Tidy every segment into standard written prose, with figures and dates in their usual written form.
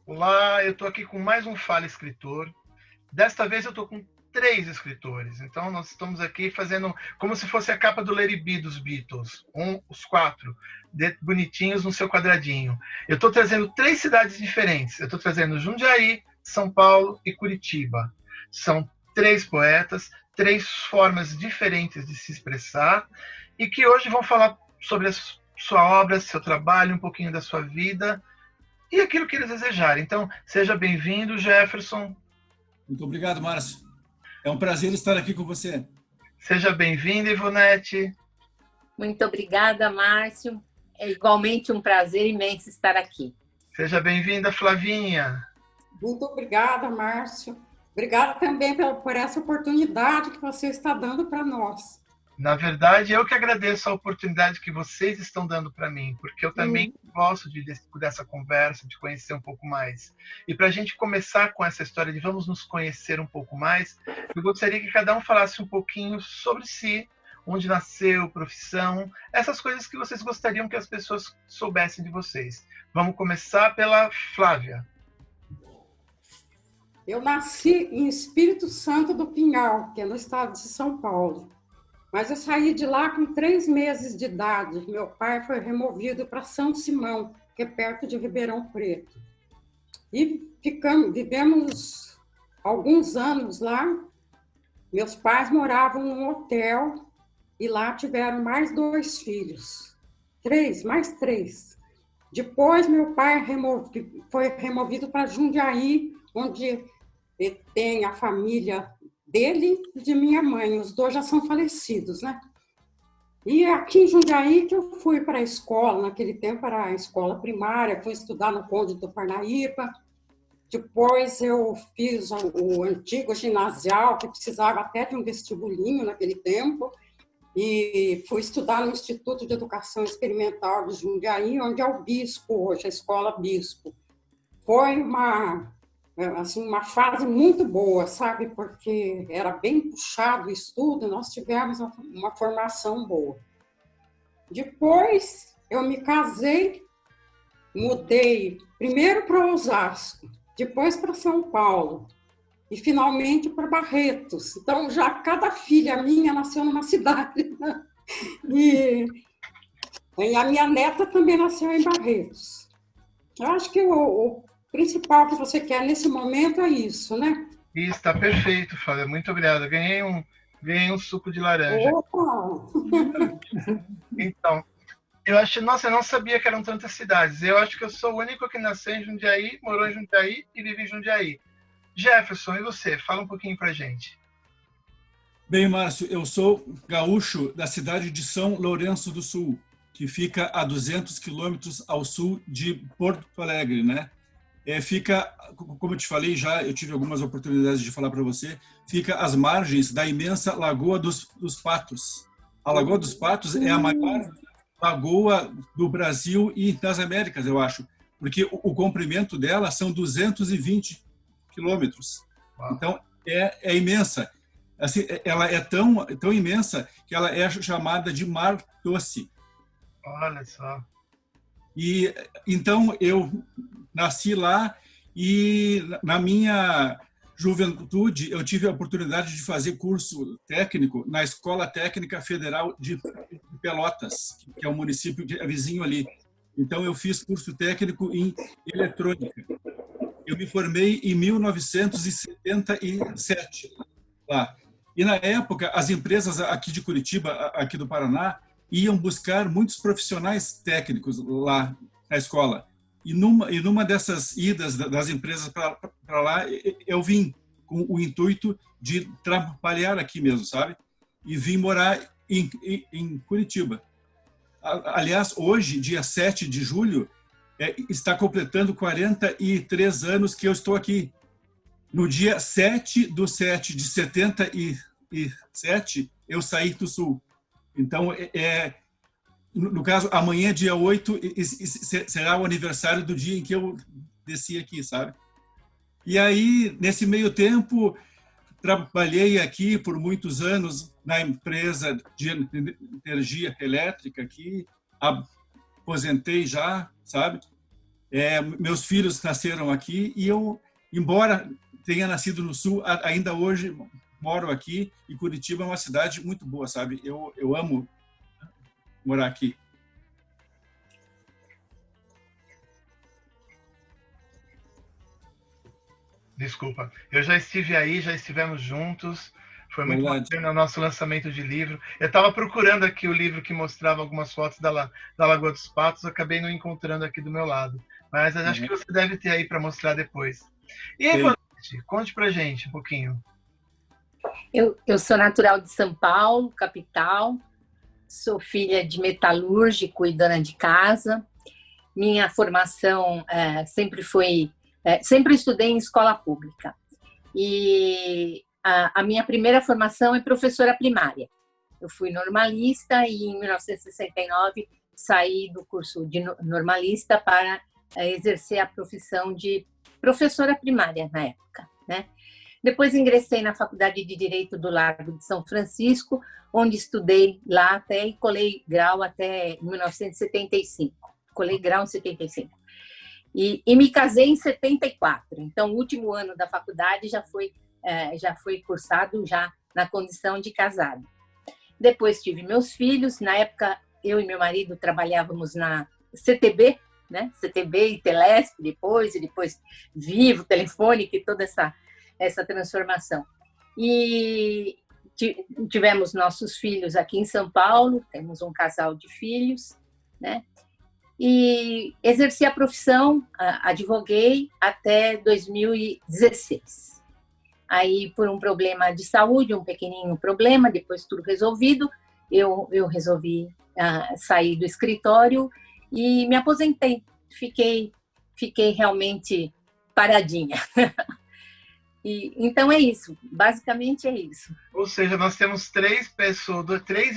Olá, eu estou aqui com mais um Fala Escritor. Desta vez eu estou com 3 escritores. Então nós estamos aqui fazendo como se fosse a capa do Let It Be dos Beatles. Os 4, bonitinhos no seu quadradinho. Eu estou trazendo 3 cidades diferentes. Eu estou trazendo Jundiaí, São Paulo e Curitiba. São 3 poetas, 3 formas diferentes de se expressar e que hoje vão falar sobre a sua obra, seu trabalho, um pouquinho da sua vida e aquilo que eles desejarem. Então, seja bem-vindo, Jefferson. Muito obrigado, Márcio. É um prazer estar aqui com você. Seja bem-vinda, Ivonete. Muito obrigada, Márcio. É igualmente um prazer imenso estar aqui. Seja bem-vinda, Flavinha. Muito obrigada, Márcio. Obrigada também por essa oportunidade que você está dando para nós. Na verdade, eu que agradeço a oportunidade que vocês estão dando para mim, porque eu também gosto dessa conversa, de conhecer um pouco mais. E para a gente começar com essa história de vamos nos conhecer um pouco mais, eu gostaria que cada um falasse um pouquinho sobre si, onde nasceu, profissão, essas coisas que vocês gostariam que as pessoas soubessem de vocês. Vamos começar pela Flávia. Eu nasci em Espírito Santo do Pinhal, que é no estado de São Paulo. Mas eu saí de lá com 3 meses de idade. Meu pai foi removido para São Simão, que é perto de Ribeirão Preto. E vivemos alguns anos lá. Meus pais moravam num hotel e lá tiveram mais 2 filhos. Mais 3. Depois, meu pai foi removido para Jundiaí, onde tem a família dele e de minha mãe. Os 2 já são falecidos, né? E aqui em Jundiaí que eu fui para a escola, naquele tempo era a escola primária, fui estudar no Conde do Parnaíba. Depois eu fiz o antigo ginasial, que precisava até de um vestibulinho naquele tempo, e fui estudar no Instituto de Educação Experimental de Jundiaí, onde é o Bispo hoje, a Escola Bispo. Foi uma fase muito boa, sabe? Porque era bem puxado o estudo, nós tivemos uma formação boa. Depois, eu me casei, mudei primeiro para Osasco, depois para São Paulo e, finalmente, para Barretos. Então, já cada filha minha nasceu numa cidade. Né? E a minha neta também nasceu em Barretos. Eu acho que o principal que você quer nesse momento é isso, né? Isso, está perfeito, Flávia. Muito obrigado. Ganhei um suco de laranja. Opa! Então, eu não sabia que eram tantas cidades. Eu acho que eu sou o único que nasceu em Jundiaí, morou em Jundiaí e vive em Jundiaí. Jefferson, e você? Fala um pouquinho pra gente. Bem, Márcio, eu sou gaúcho da cidade de São Lourenço do Sul, que fica a 200 quilômetros ao sul de Porto Alegre, né? Fica, como eu te falei já, eu tive algumas oportunidades de falar para você, fica às margens da imensa Lagoa dos Patos. A Lagoa dos Patos é a maior lagoa do Brasil e das Américas, eu acho, porque o comprimento dela são 220 quilômetros. Então, é imensa. Assim, ela é tão imensa que ela é chamada de Mar Doce. Olha só. E então eu nasci lá e na minha juventude eu tive a oportunidade de fazer curso técnico na Escola Técnica Federal de Pelotas, que é um município que é vizinho ali. Então eu fiz curso técnico em eletrônica. Eu me formei em 1977 lá. E na época as empresas aqui de Curitiba, aqui do Paraná, iam buscar muitos profissionais técnicos lá na escola. E numa dessas idas das empresas para lá, eu vim com o intuito de trabalhar aqui mesmo, sabe? E vim morar em Curitiba. Aliás, hoje, dia 7 de julho, está completando 43 anos que eu estou aqui. No dia 7/7 de 77, eu saí do Sul. Então, no caso, amanhã, dia 8, será o aniversário do dia em que eu desci aqui, sabe? E aí, nesse meio tempo, trabalhei aqui por muitos anos na empresa de energia elétrica aqui, aposentei já, sabe? Meus filhos nasceram aqui e eu, embora tenha nascido no Sul, ainda hoje moro aqui, e Curitiba é uma cidade muito boa, sabe? Eu amo morar aqui. Desculpa, eu já estive aí, já estivemos juntos. Foi muito Verdade. bacana o nosso lançamento de livro. Eu estava procurando aqui o livro que mostrava algumas fotos da Lagoa dos Patos, acabei não encontrando aqui do meu lado. Mas eu acho que você deve ter aí para mostrar depois. E aí, Ivonete, conte pra gente um pouquinho. Eu sou natural de São Paulo, capital. Sou filha de metalúrgico e dona de casa. Minha formação sempre foi... sempre estudei em escola pública. E a minha primeira formação é professora primária. Eu fui normalista e, em 1969, saí do curso de normalista para exercer a profissão de professora primária na época, né? Depois ingressei na Faculdade de Direito do Largo de São Francisco, onde estudei lá até e colei grau até 1975. Colei grau em 75. E me casei em 74. Então, o último ano da faculdade já foi cursado já na condição de casado. Depois tive meus filhos. Na época, eu e meu marido trabalhávamos na CTB, né? CTB e Telesp depois Vivo, Telefônica e toda essa transformação. E tivemos nossos filhos aqui em São Paulo, temos um casal de filhos, né? E exerci a profissão, advoguei até 2016. Aí, por um problema de saúde, um pequenininho problema, depois tudo resolvido, eu resolvi sair do escritório e me aposentei. Fiquei realmente paradinha. Então é isso, basicamente é isso. Ou seja, nós temos três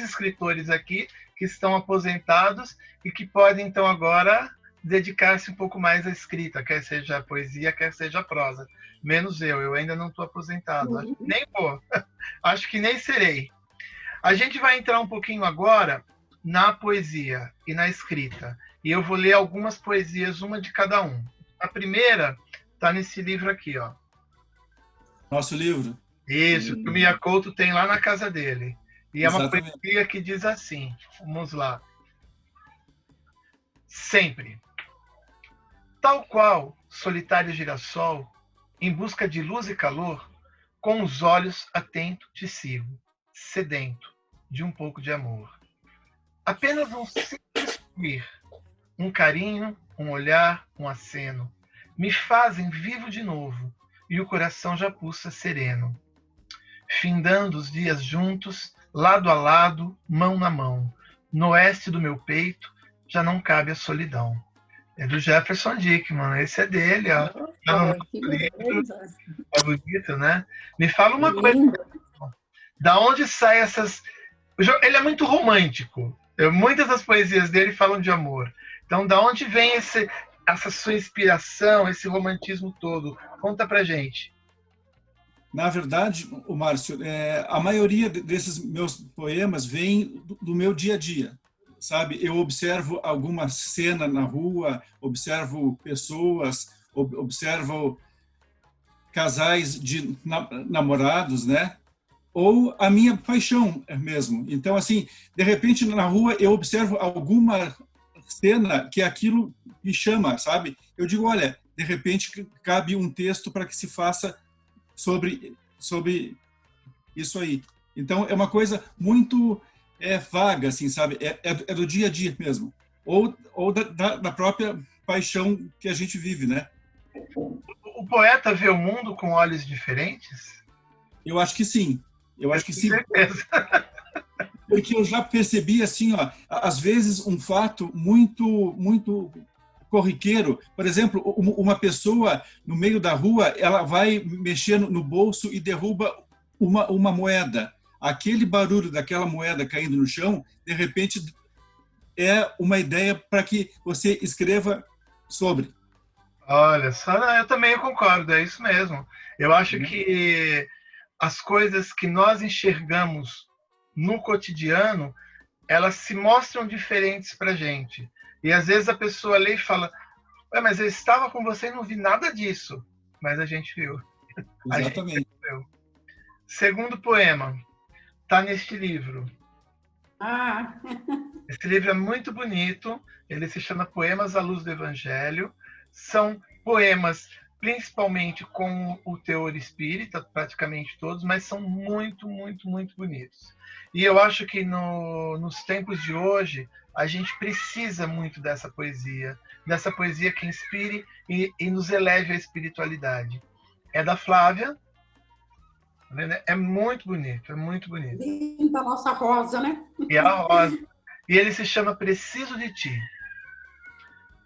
escritores aqui que estão aposentados e que podem, então, agora dedicar-se um pouco mais à escrita, quer seja poesia, quer seja prosa. Menos eu ainda não estou aposentado. Acho que nem vou. Acho que nem serei. A gente vai entrar um pouquinho agora na poesia e na escrita. E eu vou ler algumas poesias, uma de cada um. A primeira está nesse livro aqui, ó. Nosso livro? Isso, que o Mia Couto tem lá na casa dele. E Exatamente. É uma poesia que diz assim, vamos lá. Sempre. Tal qual solitário girassol, em busca de luz e calor, com os olhos atento te sigo, sedento de um pouco de amor. Apenas um simples fluir, um carinho, um olhar, um aceno, me fazem vivo de novo, e o coração já pulsa sereno. Findando os dias juntos, lado a lado, mão na mão, no oeste do meu peito já não cabe a solidão. É do Jefferson Dickman, esse é dele, ó. É bonito, né? Me fala uma coisa. Da onde saem essas... Ele é muito romântico. Muitas das poesias dele falam de amor. Então, da onde vem essa sua inspiração, esse romantismo todo? Conta pra gente. Na verdade, o Márcio, a maioria desses meus poemas vem do meu dia a dia, sabe? Eu observo alguma cena na rua, observo pessoas, observo casais de namorados, né? Ou a minha paixão mesmo. Então, assim, de repente, na rua, eu observo alguma cena que aquilo me chama, sabe? Eu digo, olha, de repente, cabe um texto para que se faça sobre isso aí. Então, é uma coisa muito vaga, assim, sabe? É do dia a dia mesmo. Ou da própria paixão que a gente vive, né? O poeta vê o mundo com olhos diferentes? Eu acho que sim. Eu acho que sim. Certeza. Porque eu já percebi, assim, ó, às vezes um fato muito corriqueiro. Por exemplo, uma pessoa no meio da rua, ela vai mexer no bolso e derruba uma moeda. Aquele barulho daquela moeda caindo no chão, de repente, é uma ideia para que você escreva sobre. Olha só, eu também concordo, é isso mesmo. Eu acho que as coisas que nós enxergamos no cotidiano, elas se mostram diferentes para a gente. E às vezes a pessoa lê e fala, Ué, mas eu estava com você e não vi nada disso. Mas a gente viu. Exatamente. Segundo poema, está neste livro. Ah, Esse livro é muito bonito. Ele se chama Poemas à Luz do Evangelho. São poemas principalmente com o teor espírita, praticamente todos, mas são muito, muito, muito bonitos. E eu acho que nos tempos de hoje, a gente precisa muito dessa poesia que inspire e nos eleve à espiritualidade. É da Flávia, é muito bonito, é muito bonito. linda nossa Rosa, né? E a Rosa. E ele se chama Preciso de Ti.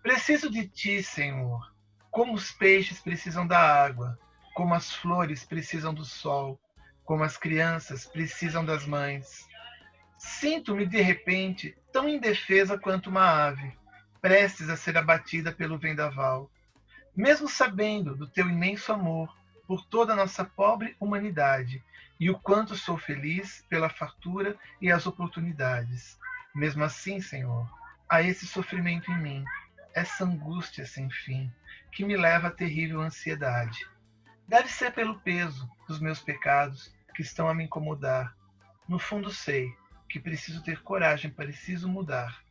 Preciso de Ti, Senhor, como os peixes precisam da água, como as flores precisam do sol, como as crianças precisam das mães. Sinto-me, de repente, tão indefesa quanto uma ave, prestes a ser abatida pelo vendaval. Mesmo sabendo do teu imenso amor por toda a nossa pobre humanidade e o quanto sou feliz pela fartura e as oportunidades. Mesmo assim, Senhor, há esse sofrimento em mim, essa angústia sem fim, que me leva à terrível ansiedade. Deve ser pelo peso dos meus pecados que estão a me incomodar. No fundo sei que preciso ter coragem, preciso mudar.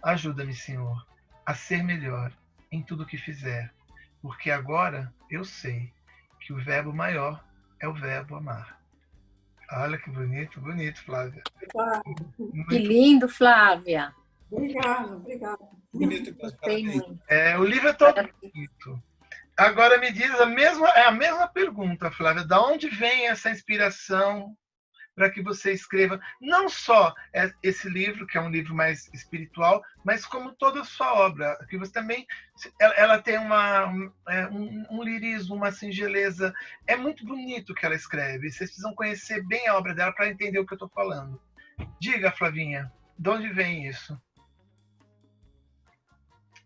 Ajuda-me, Senhor, a ser melhor em tudo que fizer, porque agora eu sei que o verbo maior é o verbo amar. Olha que bonito, bonito, Flávia. Que lindo, Flávia. Obrigada. Bonito, Gostei muito. O livro é todo bonito. Agora me diz a mesma pergunta, Flávia. Da onde vem essa inspiração para que você escreva não só esse livro, que é um livro mais espiritual, mas como toda a sua obra, que você também ela tem um lirismo, uma singeleza. É muito bonito o que ela escreve. Vocês precisam conhecer bem a obra dela para entender o que eu estou falando. Diga, Flavinha, de onde vem isso?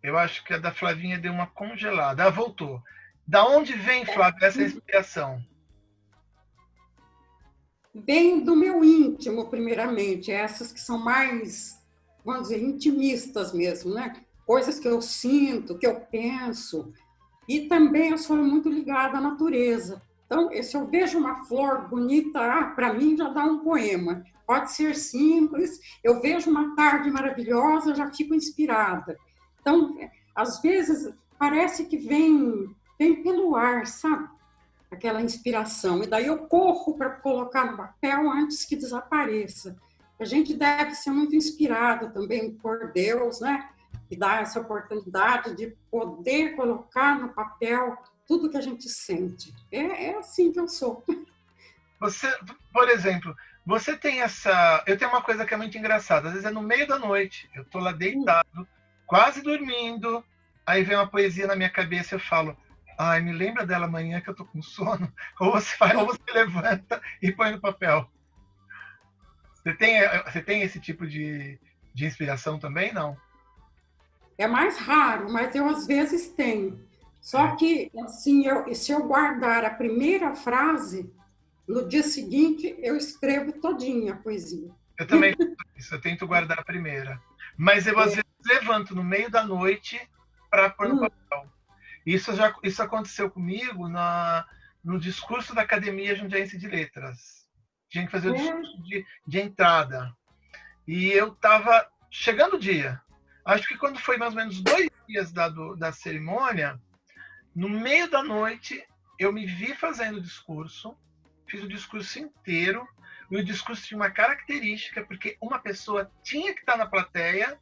Eu acho que a da Flavinha deu uma congelada. Ah, voltou. Da onde vem, Flávia, essa inspiração? Vem do meu íntimo, primeiramente, essas que são mais, vamos dizer, intimistas mesmo, né? Coisas que eu sinto, que eu penso. E também eu sou muito ligada à natureza. Então, se eu vejo uma flor bonita, para mim já dá um poema. Pode ser simples. Eu vejo uma tarde maravilhosa, já fico inspirada. Então, às vezes, parece que vem pelo ar, sabe? Aquela inspiração. E daí eu corro para colocar no papel antes que desapareça. A gente deve ser muito inspirado também por Deus, né? Que dá essa oportunidade de poder colocar no papel tudo que a gente sente. É assim que eu sou. Você, por exemplo, você tem essa... Eu tenho uma coisa que é muito engraçada. Às vezes é no meio da noite, eu estou lá deitado, quase dormindo, aí vem uma poesia na minha cabeça e eu falo, ai, me lembra dela amanhã que eu tô com sono. Ou você levanta e põe no papel. Você tem esse tipo de inspiração também, não? É mais raro, mas eu às vezes tenho. Só que, assim, se eu guardar a primeira frase, no dia seguinte eu escrevo todinha a poesia. Eu também faço isso, eu tento guardar a primeira. Mas eu às vezes levanto no meio da noite para pôr no papel. Isso aconteceu comigo no discurso da Academia Jundiaense de Letras. Tinha que fazer o discurso de entrada. E eu estava chegando o dia. Acho que quando foi mais ou menos 2 dias da cerimônia, no meio da noite, eu me vi fazendo o discurso, fiz o discurso inteiro, e o discurso tinha uma característica, porque uma pessoa tinha que estar na plateia,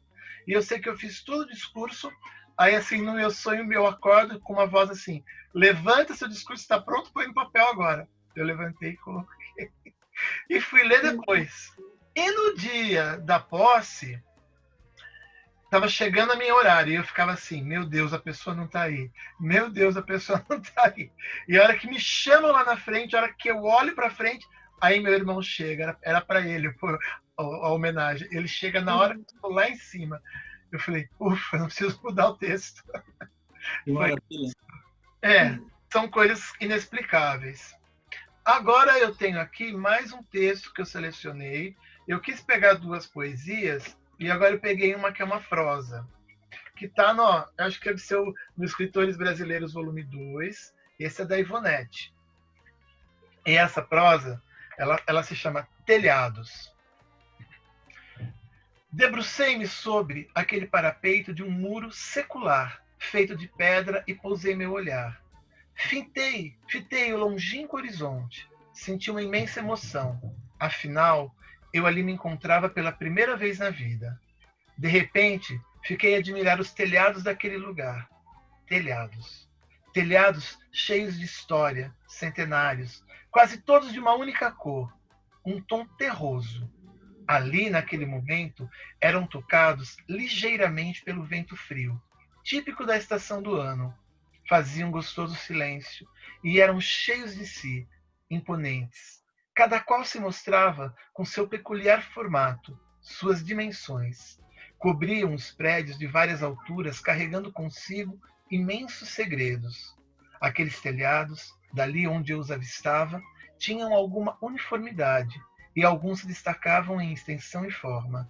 e eu sei que eu fiz todo o discurso. Aí, assim, no meu sonho, eu acordo com uma voz assim, levanta, seu discurso está pronto, põe no papel agora. Eu levantei e coloquei. E fui ler depois. E no dia da posse, estava chegando a minha horário, e eu ficava assim, meu Deus, a pessoa não está aí. Meu Deus, a pessoa não está aí. E a hora que me chamam lá na frente, a hora que eu olho para frente, aí meu irmão chega, era para ele a homenagem. Ele chega na hora que eu estou lá em cima. Eu falei, ufa, não preciso mudar o texto. São coisas inexplicáveis. Agora eu tenho aqui mais um texto que eu selecionei. Eu quis pegar 2 poesias e agora eu peguei uma que é uma prosa, que está acho que deve ser no Escritores Brasileiros, volume 2. Esse é da Ivonete. E essa prosa, ela se chama Telhados. Debrucei-me sobre aquele parapeito de um muro secular, feito de pedra, e pousei meu olhar. Fitei o longínquo horizonte. Senti uma imensa emoção. Afinal, eu ali me encontrava pela primeira vez na vida. De repente, fiquei a admirar os telhados daquele lugar. Telhados. Telhados cheios de história, centenários, quase todos de uma única cor, um tom terroso. Ali, naquele momento, eram tocados ligeiramente pelo vento frio, típico da estação do ano. Faziam gostoso silêncio e eram cheios de si, imponentes. Cada qual se mostrava com seu peculiar formato, suas dimensões. Cobriam os prédios de várias alturas, carregando consigo imensos segredos. Aqueles telhados, dali onde eu os avistava, tinham alguma uniformidade, e alguns se destacavam em extensão e forma.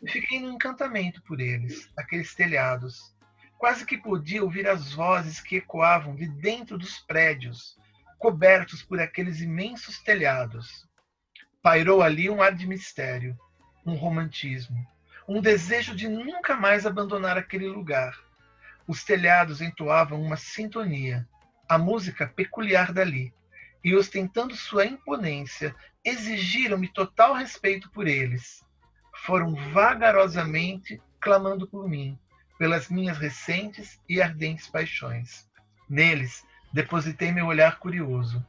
Fiquei no encantamento por eles, aqueles telhados. Quase que podia ouvir as vozes que ecoavam de dentro dos prédios, cobertos por aqueles imensos telhados. Pairou ali um ar de mistério, um romantismo, um desejo de nunca mais abandonar aquele lugar. Os telhados entoavam uma sintonia, a música peculiar dali, e, ostentando sua imponência, exigiram-me total respeito por eles. Foram vagarosamente clamando por mim, pelas minhas recentes e ardentes paixões. Neles, depositei meu olhar curioso.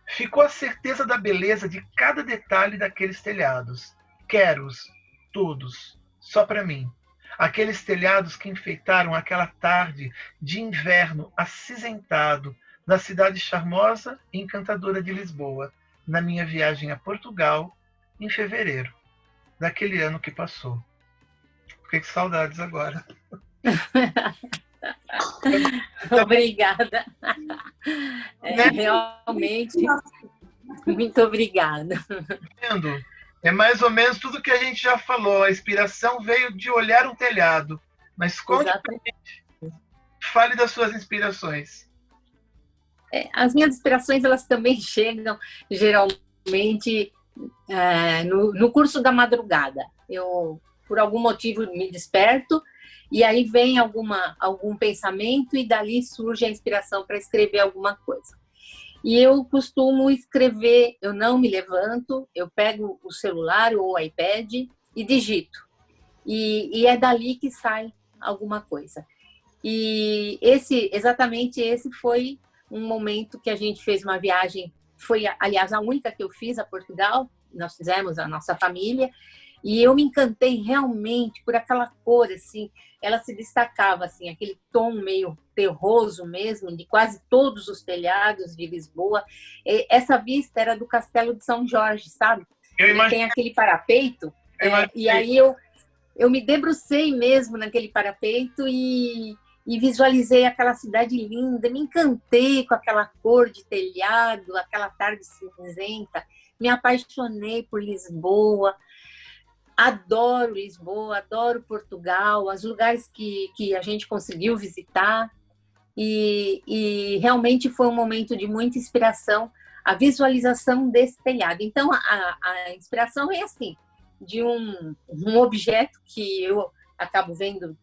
Ficou a certeza da beleza de cada detalhe daqueles telhados. Quero-os, todos, só para mim. Aqueles telhados que enfeitaram aquela tarde de inverno acinzentado na cidade charmosa e encantadora de Lisboa, na minha viagem a Portugal, em fevereiro, daquele ano que passou. Fiquei com saudades agora. Obrigada. Realmente, muito obrigada. Vendo? É mais ou menos tudo que a gente já falou. A inspiração veio de olhar um telhado. Mas conte pra gente. Fale das suas inspirações. As minhas inspirações, elas também chegam, geralmente, no curso da madrugada. Eu, por algum motivo, me desperto e aí vem algum pensamento e dali surge a inspiração para escrever alguma coisa. E eu costumo escrever, eu não me levanto, eu pego o celular ou o iPad e digito. E é dali que sai alguma coisa. E exatamente esse foi um momento que a gente fez uma viagem, foi, aliás, a única que eu fiz a Portugal, nós fizemos a nossa família, e eu me encantei realmente por aquela cor, assim, ela se destacava, assim, aquele tom meio terroso mesmo, de quase todos os telhados de Lisboa. Essa vista era do Castelo de São Jorge, sabe? Ele tem aquele parapeito, e aí eu me debrucei mesmo naquele parapeito e visualizei aquela cidade linda, me encantei com aquela cor de telhado, aquela tarde cinzenta, me apaixonei por Lisboa, adoro Lisboa, adoro Portugal, os lugares que a gente conseguiu visitar, e realmente foi um momento de muita inspiração, a visualização desse telhado. Então, a inspiração é assim, de um objeto que eu acabo vendo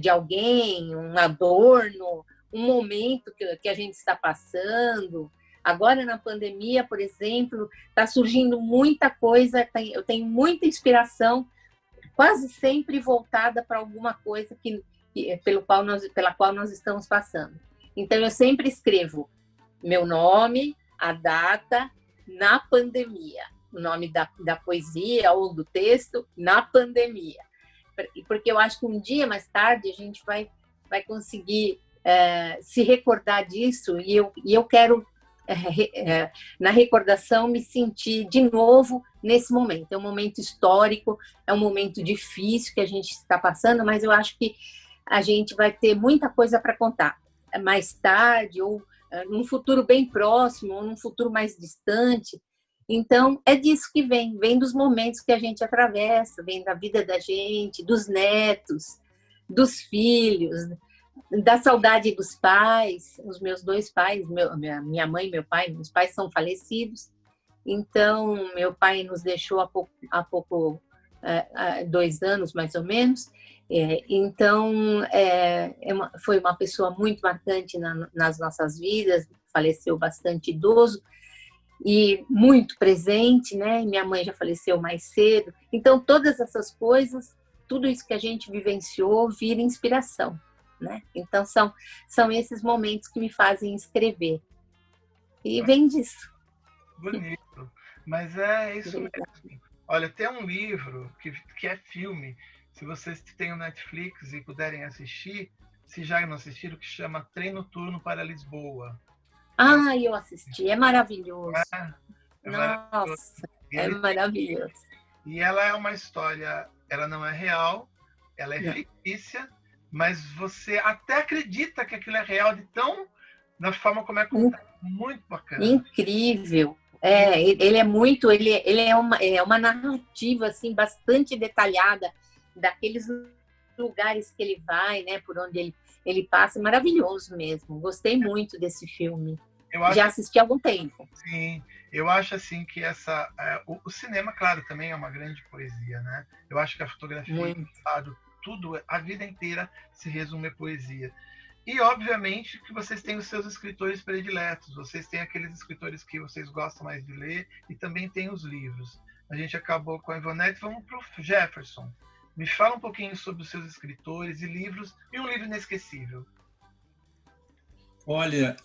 de alguém, um adorno, um momento que a gente está passando. Agora, na pandemia, por exemplo, está surgindo muita coisa, eu tenho muita inspiração, quase sempre voltada para alguma coisa pela qual nós estamos passando. Então, eu sempre escrevo meu nome, a data, na pandemia, o nome da poesia ou do texto, na pandemia. Porque eu acho que um dia mais tarde a gente vai conseguir se recordar disso, e eu quero, na recordação, me sentir de novo nesse momento. É um momento histórico, é um momento difícil que a gente está passando, mas eu acho que a gente vai ter muita coisa para contar mais tarde, ou num futuro bem próximo, ou num futuro mais distante. Então, é disso que vem dos momentos que a gente atravessa, vem da vida da gente, dos netos, dos filhos, da saudade dos pais. Os meus dois pais, minha mãe e meu pai, meus pais são falecidos. Então, meu pai nos deixou há pouco 2 anos, mais ou menos. Então, foi uma pessoa muito marcante nas nossas vidas, faleceu bastante idoso e muito presente, né? Minha mãe já faleceu mais cedo. Então, todas essas coisas, tudo isso que a gente vivenciou, vira inspiração, né? Então, são esses momentos que me fazem escrever. E vem disso. Bonito. Mas é isso mesmo. Olha, tem um livro que é filme, se vocês têm o Netflix e puderem assistir, se já não assistiram, que chama Trem Noturno para Lisboa. Ah, eu assisti, é maravilhoso. Maravilhoso. Nossa, é maravilhoso. E ela é uma história, ela não é real, ela é fictícia, mas você até acredita que aquilo é real na forma como é contado. Muito bacana. Incrível. Ele é muito, ele é uma narrativa assim bastante detalhada daqueles lugares que ele vai, né, por onde ele passa, maravilhoso mesmo. Gostei muito desse filme. Já assisti há algum tempo. Sim, eu acho assim que o cinema, claro, também é uma grande poesia, né? Eu acho que a fotografia, tudo, a vida inteira se resume a poesia. E, obviamente, que vocês têm os seus escritores prediletos, vocês têm aqueles escritores que vocês gostam mais de ler e também tem os livros. A gente acabou com a Ivonete, vamos para o Jefferson. Me fala um pouquinho sobre os seus escritores e livros, e um livro inesquecível. Olha,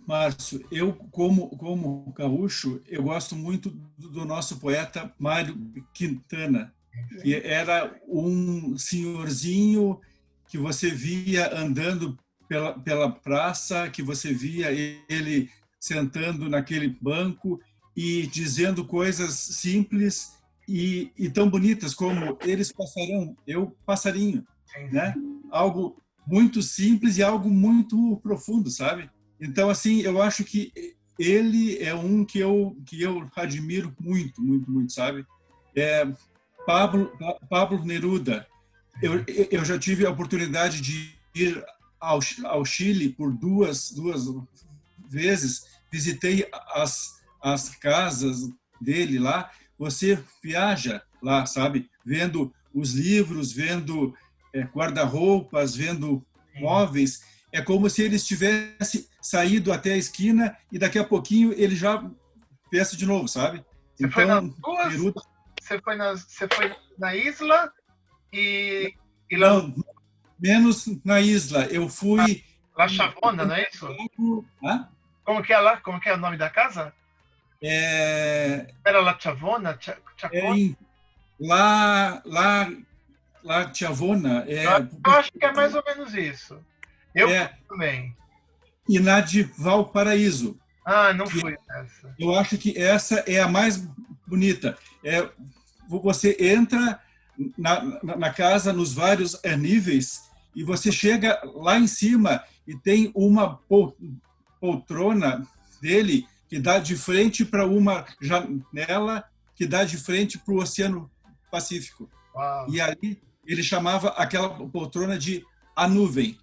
Márcio, eu como gaúcho, eu gosto muito do nosso poeta Mário Quintana, que era um senhorzinho que você via andando pela praça, que você via ele sentando naquele banco e dizendo coisas simples e tão bonitas como eles passarão, eu passarinho, né? Algo muito simples e algo muito profundo, sabe? Então, assim, eu acho que ele é um que eu admiro muito, muito, muito, sabe? Pablo Neruda. Eu já tive a oportunidade de ir ao Chile por duas vezes. Visitei as casas dele lá. Você viaja lá, sabe? Vendo os livros, vendo guarda-roupas, vendo móveis. É como se ele tivesse saído até a esquina e daqui a pouquinho ele já pensa de novo, sabe? Você foi nas duas? Neruda... Você foi na Isla e não, menos na Isla. Eu fui... La Chavona, não é isso? Como que é lá? Como que é o nome da casa? Era La Chavona? La Chavona. Eu acho que é mais ou menos isso. Eu também. E na de Valparaíso. Não fui essa. Eu acho que essa é a mais bonita. Você entra na casa nos vários níveis e você chega lá em cima e tem uma poltrona dele que dá de frente para uma janela que dá de frente para o Oceano Pacífico. Uau. E ali ele chamava aquela poltrona de A Nuvem.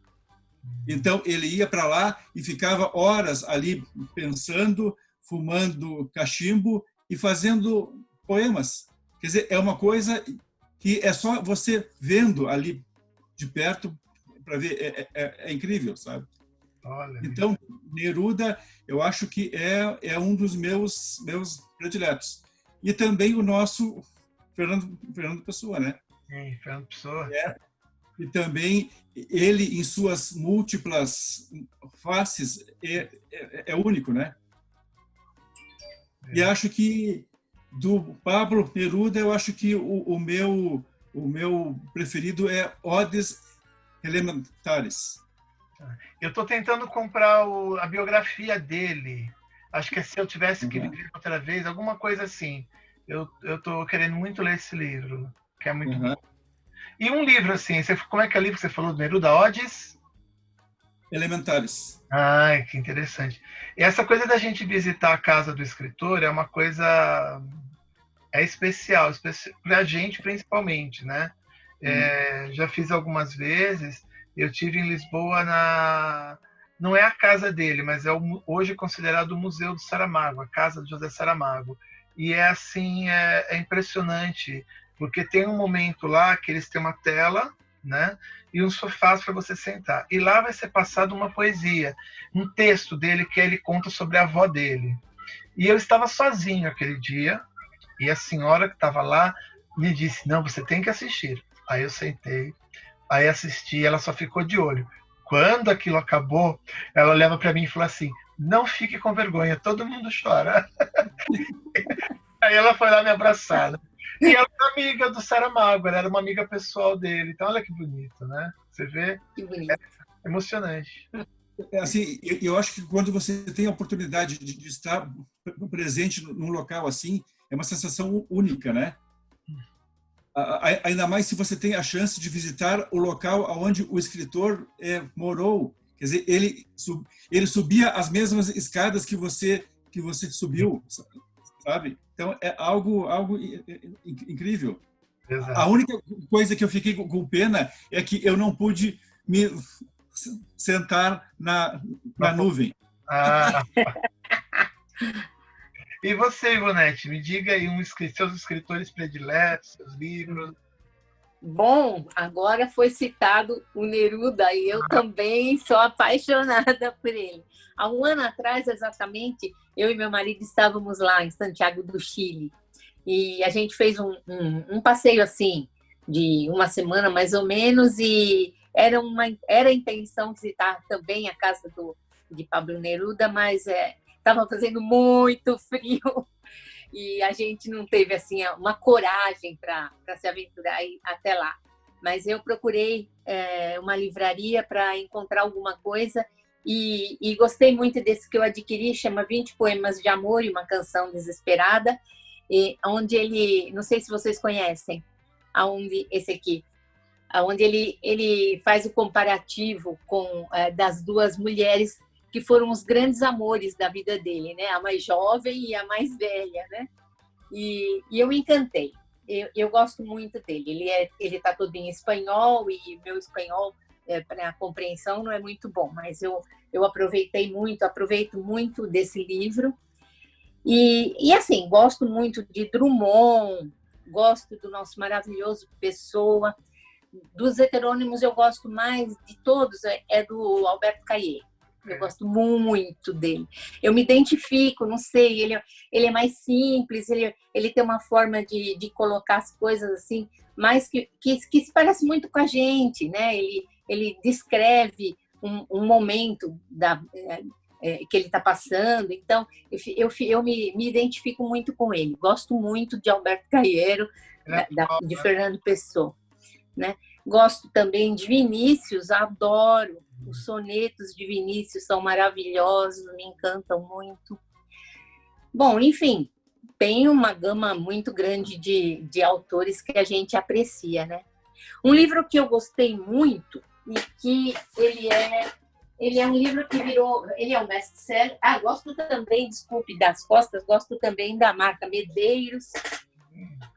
Então ele ia para lá e ficava horas ali pensando, fumando cachimbo e fazendo poemas. Quer dizer, é uma coisa que é só você vendo ali de perto para ver, é incrível, sabe? Olha, então, Neruda, eu acho que é um dos meus prediletos. E também o nosso Fernando Pessoa, né? Sim, Fernando Pessoa. E também ele, em suas múltiplas faces, é único, né? E acho que do Pablo Neruda, eu acho que o meu preferido é Odes Elementares. Eu estou tentando comprar a biografia dele. Acho que é Se Eu Tivesse que Viver Outra Vez, alguma coisa assim. Eu estou querendo muito ler esse livro, que é muito bom. E um livro assim, como é que é o livro que você falou do Neruda? Odes? Elementares. Ai, que interessante. E essa coisa da gente visitar a casa do escritor é uma coisa especial para a gente principalmente, né? Já fiz algumas vezes. Eu tive em Lisboa não é a casa dele, mas é hoje considerado o Museu do Saramago, a casa de José Saramago. E é assim, é impressionante, porque tem um momento lá que eles têm uma tela, né, e uns sofás para você sentar. E lá vai ser passado uma poesia, um texto dele que ele conta sobre a avó dele. E eu estava sozinho aquele dia, e a senhora que estava lá me disse, não, você tem que assistir. Aí eu sentei, aí assisti, ela só ficou de olho. Quando aquilo acabou, ela olhava para mim e falou assim, não fique com vergonha, todo mundo chora. Aí ela foi lá me abraçar. Né? E ela era amiga do Saramago, ela era uma amiga pessoal dele. Então, olha que bonito, né? Você vê? Que bonito. É emocionante. Assim, eu acho que quando você tem a oportunidade de estar presente num local assim, é uma sensação única, né? Ainda mais se você tem a chance de visitar o local onde o escritor morou. Quer dizer, ele subia as mesmas escadas que você subiu, sabe? Então, é algo incrível. Exato. A única coisa que eu fiquei com pena é que eu não pude me sentar na nuvem. Ah. E você, Ivonete, me diga aí seus escritores prediletos, seus livros. Bom, agora foi citado o Neruda e eu também sou apaixonada por ele. Há um ano atrás, exatamente, eu e meu marido estávamos lá em Santiago do Chile e a gente fez um passeio assim, de uma semana mais ou menos, e era a intenção visitar também a casa de Pablo Neruda, mas estava fazendo muito frio e a gente não teve assim uma coragem para se aventurar até lá. Mas eu procurei uma livraria para encontrar alguma coisa e gostei muito desse que eu adquiri, chama 20 Poemas de Amor e uma Canção Desesperada, onde ele, não sei se vocês conhecem, esse aqui, onde ele faz o comparativo das duas mulheres que foram os grandes amores da vida dele, né? A mais jovem e a mais velha, né? E eu me encantei. Eu gosto muito dele. Ele está todo em espanhol e meu espanhol para compreensão não é muito bom, mas eu aproveito muito desse livro. E assim, gosto muito de Drummond, gosto do nosso maravilhoso Pessoa. Dos heterônimos eu gosto mais de todos, do Alberto Caillé. Eu gosto muito dele. Eu me identifico, não sei, ele é mais simples, ele tem uma forma de colocar as coisas assim, mais que se parece muito com a gente, né? Ele descreve um momento que ele está passando, então eu me identifico muito com ele. Gosto muito de Alberto Caeiro, de Fernando Pessoa, né? Gosto também de Vinícius, adoro. Os sonetos de Vinícius são maravilhosos, me encantam muito. Bom, enfim, tem uma gama muito grande de autores que a gente aprecia, né? Um livro que eu gostei muito e que ele é um livro que ele é um best-seller. Gosto também, desculpe, das Costas, gosto também da Marta Medeiros.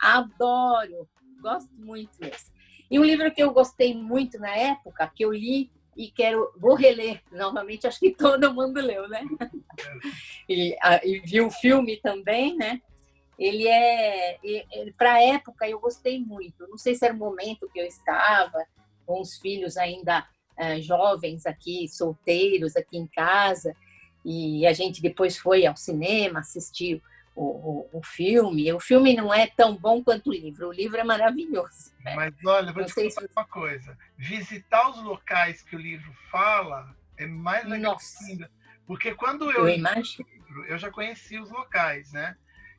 Adoro, gosto muito desse. E um livro que eu gostei muito na época, que eu li e vou reler novamente, acho que todo mundo leu, né? E viu o filme também, né? Ele para a época eu gostei muito. Não sei se era o momento que eu estava com os filhos ainda jovens aqui, solteiros aqui em casa, e a gente depois foi ao cinema assistir o filme. O filme não é tão bom quanto o livro é maravilhoso. Mas olha, vou te contar uma coisa. Visitar os locais que o livro fala é mais legal ainda. Porque quando eu li o livro, eu já conhecia os locais, né?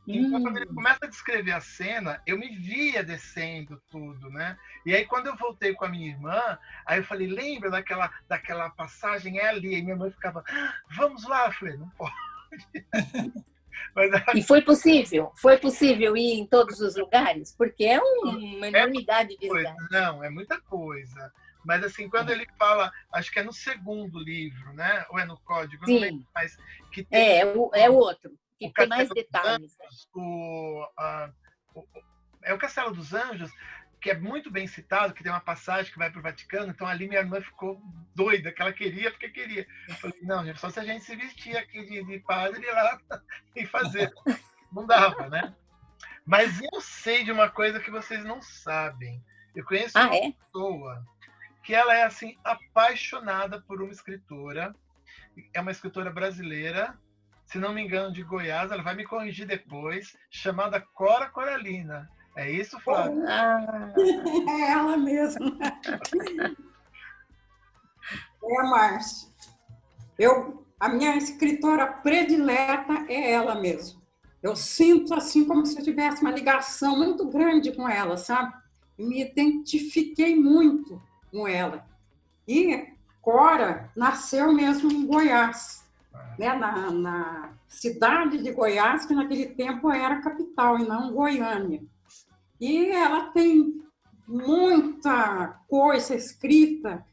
Então, quando ele começa a descrever a cena, eu me via descendo tudo, né? E aí, quando eu voltei com a minha irmã, aí eu falei, lembra daquela passagem? É ali. E minha mãe ficava, vamos lá. Eu falei, não pode. E foi possível ir em todos os lugares? Porque é uma enormidade de lugares. Não, é muita coisa. Mas assim, quando ele fala, acho que é no segundo livro, né? Ou é no código? Sim. Não lembro mais. Que tem é o outro, que tem mais detalhes. É o Castelo dos Anjos, que é muito bem citado, que tem uma passagem que vai para o Vaticano, então ali minha irmã ficou doida, que ela queria, porque queria. Eu falei, não, gente, só se a gente se vestir aqui de padre e ir lá e fazer. Não dava, né? Mas eu sei de uma coisa que vocês não sabem. Eu conheço uma pessoa que ela é, assim, apaixonada por uma escritora. É uma escritora brasileira, se não me engano, de Goiás, ela vai me corrigir depois, chamada Cora Coralina. É isso, Flávia? É ela mesma. É, Márcio. A minha escritora predileta é ela mesmo. Eu sinto assim como se eu tivesse uma ligação muito grande com ela, sabe? Me identifiquei muito com ela. E Cora nasceu mesmo em Goiás, né? na cidade de Goiás, que naquele tempo era a capital e não Goiânia. E ela tem muita coisa escrita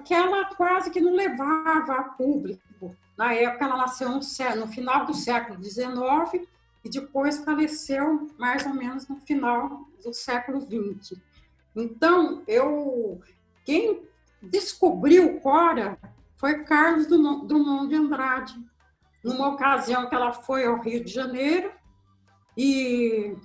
que ela quase que não levava a público. Na época, ela nasceu no final do século XIX e depois faleceu mais ou menos no final do século XX. Então, quem descobriu Cora foi Carlos Drummond de Andrade, numa ocasião que ela foi ao Rio de Janeiro e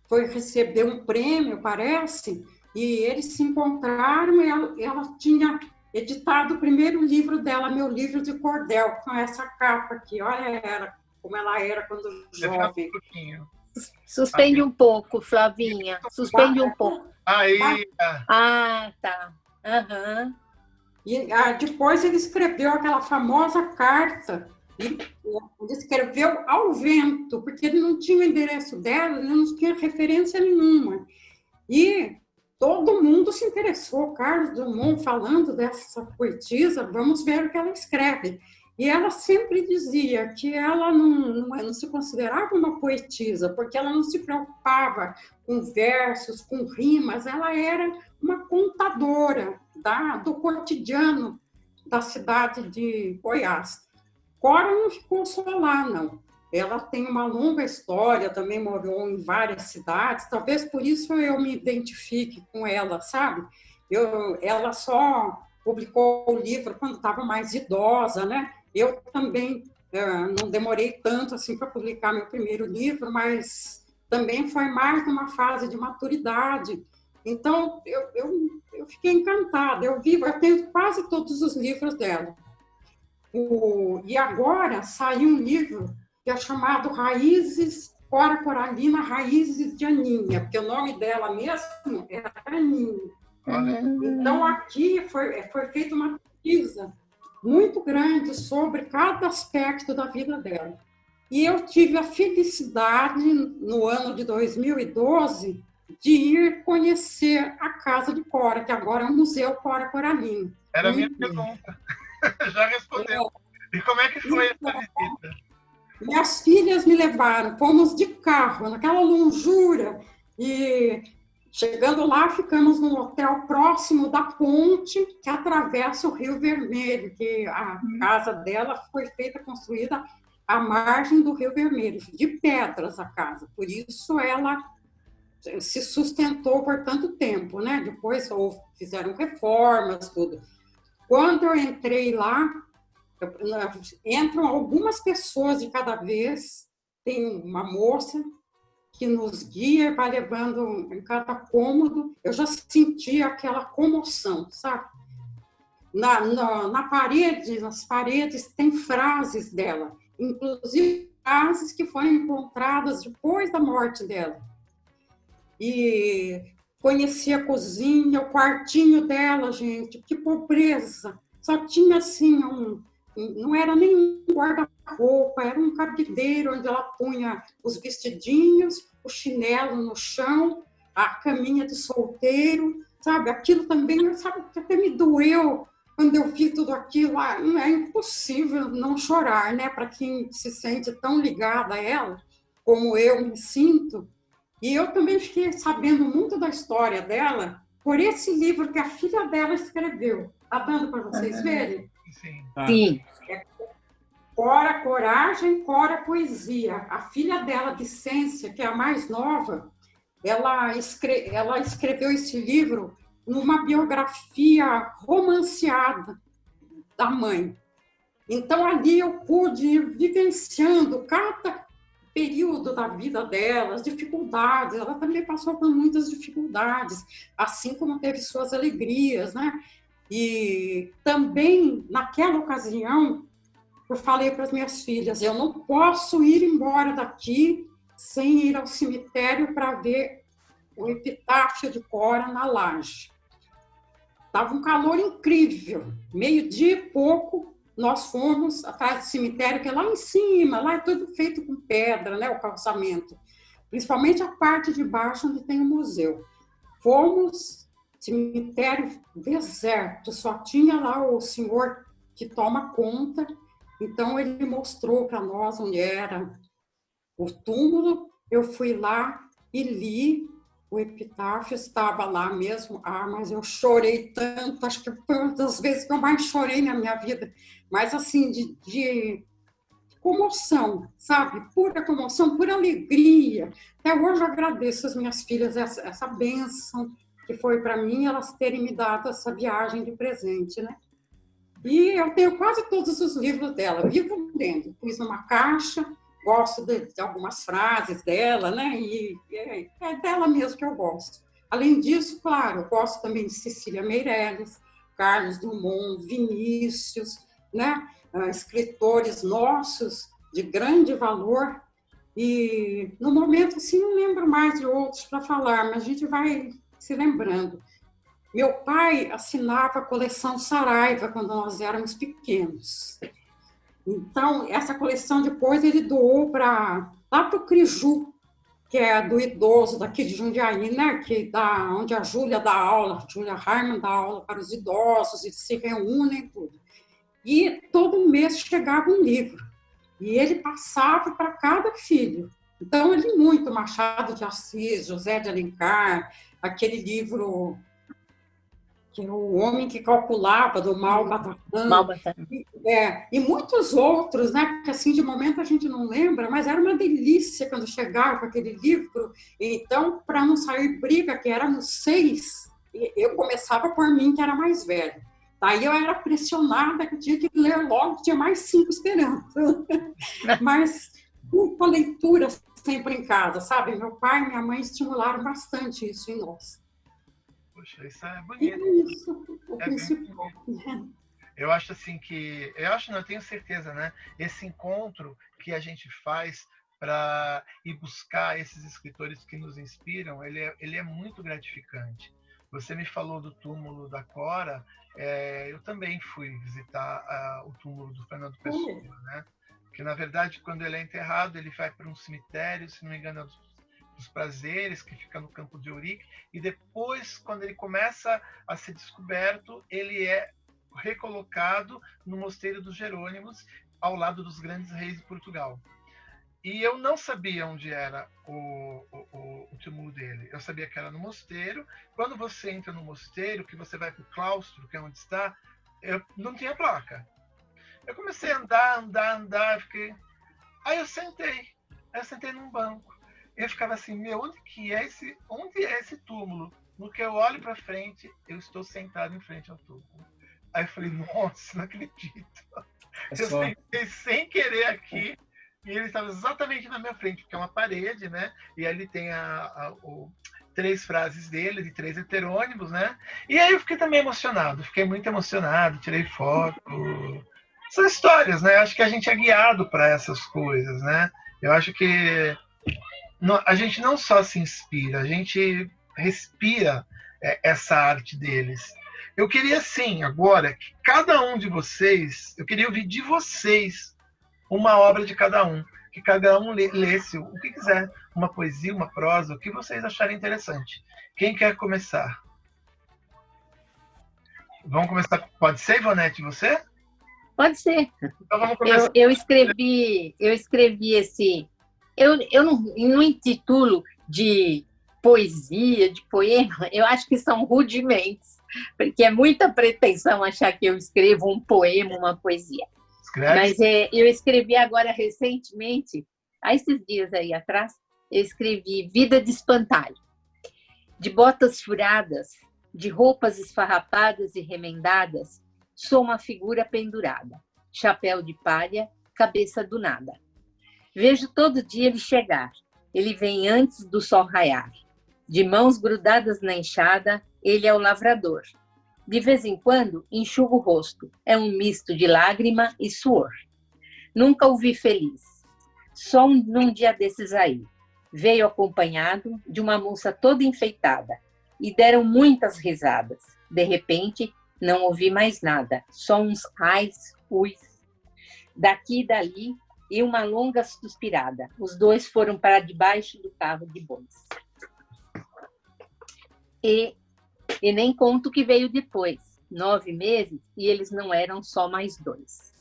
foi receber um prêmio, parece, e eles se encontraram e ela tinha editado o primeiro livro dela, Meu Livro de Cordel, com essa capa aqui. Olha como ela era quando jovem. Suspende um pouco, Flavinha. Suspende um pouco. Aí. Ah, tá. Uhum. E depois ele escreveu aquela famosa carta. Ele escreveu ao vento, porque ele não tinha o endereço dela, ele não tinha referência nenhuma. E todo mundo se interessou, Carlos Drummond falando dessa poetisa, vamos ver o que ela escreve. E ela sempre dizia que ela não se considerava uma poetisa, porque ela não se preocupava com versos, com rimas, ela era uma contadora do cotidiano da cidade de Goiás. Cora não ficou só lá, não. Ela tem uma longa história, também morou em várias cidades, talvez por isso eu me identifique com ela, sabe? Ela só publicou o livro quando estava mais idosa, né? Eu também não demorei tanto assim para publicar meu primeiro livro, mas também foi mais numa fase de maturidade. Então, eu fiquei encantada. Eu tenho quase todos os livros dela. E agora saiu um livro que é chamado Raízes, Cora Coralina, Raízes de Aninha, porque o nome dela mesmo era Aninha. Então, aqui foi feita uma pesquisa muito grande sobre cada aspecto da vida dela. E eu tive a felicidade, no ano de 2012, de ir conhecer a casa de Cora, que agora é o Museu Cora Coralina. Era a minha pergunta. Já respondeu. E como é que foi essa visita? Minhas filhas me levaram, fomos de carro, naquela longura, e chegando lá, ficamos num hotel próximo da ponte que atravessa o Rio Vermelho, que a casa dela foi construída à margem do Rio Vermelho, de pedras a casa, por isso ela se sustentou por tanto tempo, né? Depois fizeram reformas, tudo. Quando eu entrei lá, entram algumas pessoas de cada vez, tem uma moça que nos guia, vai levando em cada cômodo. Eu já senti aquela comoção, sabe? Nas paredes tem frases dela, inclusive frases que foram encontradas depois da morte dela. E conheci a cozinha, o quartinho dela, gente, que pobreza. Só tinha assim não era nenhum guarda-roupa, era um cabideiro onde ela punha os vestidinhos, o chinelo no chão, a caminha de solteiro, sabe? Aquilo também, sabe, até me doeu quando eu vi tudo aquilo. É impossível não chorar, né? Para quem se sente tão ligada a ela, como eu me sinto. E eu também fiquei sabendo muito da história dela por esse livro que a filha dela escreveu. Está dando para vocês verem? Sim. Cora Coragem, Cora Poesia. A filha dela, Vicência, que é a mais nova, ela escreveu esse livro numa biografia romanceada da mãe. Então, ali eu pude ir vivenciando cada período da vida dela, as dificuldades. Ela também passou por muitas dificuldades, assim como teve suas alegrias, né? E também, naquela ocasião, eu falei para as minhas filhas, eu não posso ir embora daqui sem ir ao cemitério para ver o epitáfio de Cora na laje. Estava um calor incrível, 12:00 e pouco, nós fomos atrás do cemitério, que é lá em cima, lá é tudo feito com pedra, né, o calçamento, principalmente a parte de baixo onde tem o museu. Fomos, cemitério deserto, só tinha lá o senhor que toma conta, então ele mostrou para nós onde era o túmulo, eu fui lá e li. O epitáfio estava lá mesmo, mas eu chorei tanto, acho que foi uma das vezes que eu mais chorei na minha vida, mas assim, de comoção, sabe? Pura comoção, pura alegria. Até hoje eu agradeço às minhas filhas essa bênção que foi para mim, elas terem me dado essa viagem de presente, né? E eu tenho quase todos os livros dela, vivo lendo, pus numa caixa. Gosto de algumas frases dela, né? E é dela mesmo que eu gosto. Além disso, claro, eu gosto também de Cecília Meirelles, Carlos Drummond, Vinícius, né? Escritores nossos de grande valor. E, no momento, assim, não lembro mais de outros para falar, mas a gente vai se lembrando. Meu pai assinava a coleção Saraiva quando nós éramos pequenos. Então, essa coleção depois ele doou lá para o Criju, que é do idoso daqui de Jundiaí, né? Onde a Júlia dá aula, Júlia Harman dá aula para os idosos, eles se reúnem e tudo. E todo mês chegava um livro, e ele passava para cada filho. Então, ele muito, Machado de Assis, José de Alencar, aquele livro... que é o Homem que Calculava, do Malba Tahan. E muitos outros, né? Que assim, de momento a gente não lembra, mas era uma delícia quando chegava com aquele livro. Então, para não sair briga, que éramos 6, eu começava por mim, que era mais velha. Daí eu era pressionada, que eu tinha que ler logo, tinha mais 5 esperando. Mas com leitura sempre em casa, sabe? Meu pai e minha mãe estimularam bastante isso em nós. Poxa, isso é bonito. Isso, o É principal. Eu acho assim que... não, eu tenho certeza, né? Esse encontro que a gente faz para ir buscar esses escritores que nos inspiram, ele é muito gratificante. Você me falou do túmulo da Cora, eu também fui visitar o túmulo do Fernando Pessoa, né? Que, na verdade, quando ele é enterrado, ele vai para um cemitério, se não me engano, dos Prazeres, que fica no Campo de Ourique, e depois, quando ele começa a ser descoberto, ele é recolocado no Mosteiro dos Jerônimos, ao lado dos grandes reis de Portugal. E eu não sabia onde era o túmulo dele. Eu sabia que era no mosteiro. Quando você entra no mosteiro, que você vai para o claustro, que é onde está, não tinha placa. Eu comecei a andar, fiquei... Aí eu sentei num banco. Eu ficava assim, onde é esse túmulo? No que eu olho para frente, eu estou sentado em frente ao túmulo. Aí eu falei, nossa, não acredito. Eu sentei sem querer aqui, e ele estava exatamente na minha frente, porque é uma parede, né? E ali tem 3 frases dele, de 3 heterônimos, né? E aí eu fiquei também emocionado, fiquei muito emocionado, tirei foto. São histórias, né? Acho que a gente é guiado para essas coisas, né? Eu acho que a gente não só se inspira, a gente respira essa arte deles. Eu queria, sim, agora, que cada um de vocês, eu queria ouvir de vocês uma obra de cada um, que cada um lesse o que quiser, uma poesia, uma prosa, o que vocês acharem interessante. Quem quer começar? Vamos começar, pode ser, Ivonete, você? Pode ser. Então vamos começar. Eu escrevi esse... Eu não intitulo de poesia, de poema, eu acho que são rudimentos, porque é muita pretensão achar que eu escrevo um poema, uma poesia. Escreve. Mas eu escrevi agora recentemente, há esses dias aí atrás, eu escrevi Vida de Espantalho. De botas furadas, de roupas esfarrapadas e remendadas, sou uma figura pendurada, chapéu de palha, cabeça do nada. Vejo todo dia ele chegar, ele vem antes do sol raiar. De mãos grudadas na enxada, ele é o lavrador. De vez em quando, enxuga o rosto, é um misto de lágrima e suor. Nunca o vi feliz, só num dia desses aí. Veio acompanhado de uma moça toda enfeitada, e deram muitas risadas. De repente, não ouvi mais nada, só uns ais, uis. Daqui e dali, e uma longa suspirada. Os dois foram para debaixo do carro de bois. E nem conto o que veio depois. 9 meses, e eles não eram só mais 2.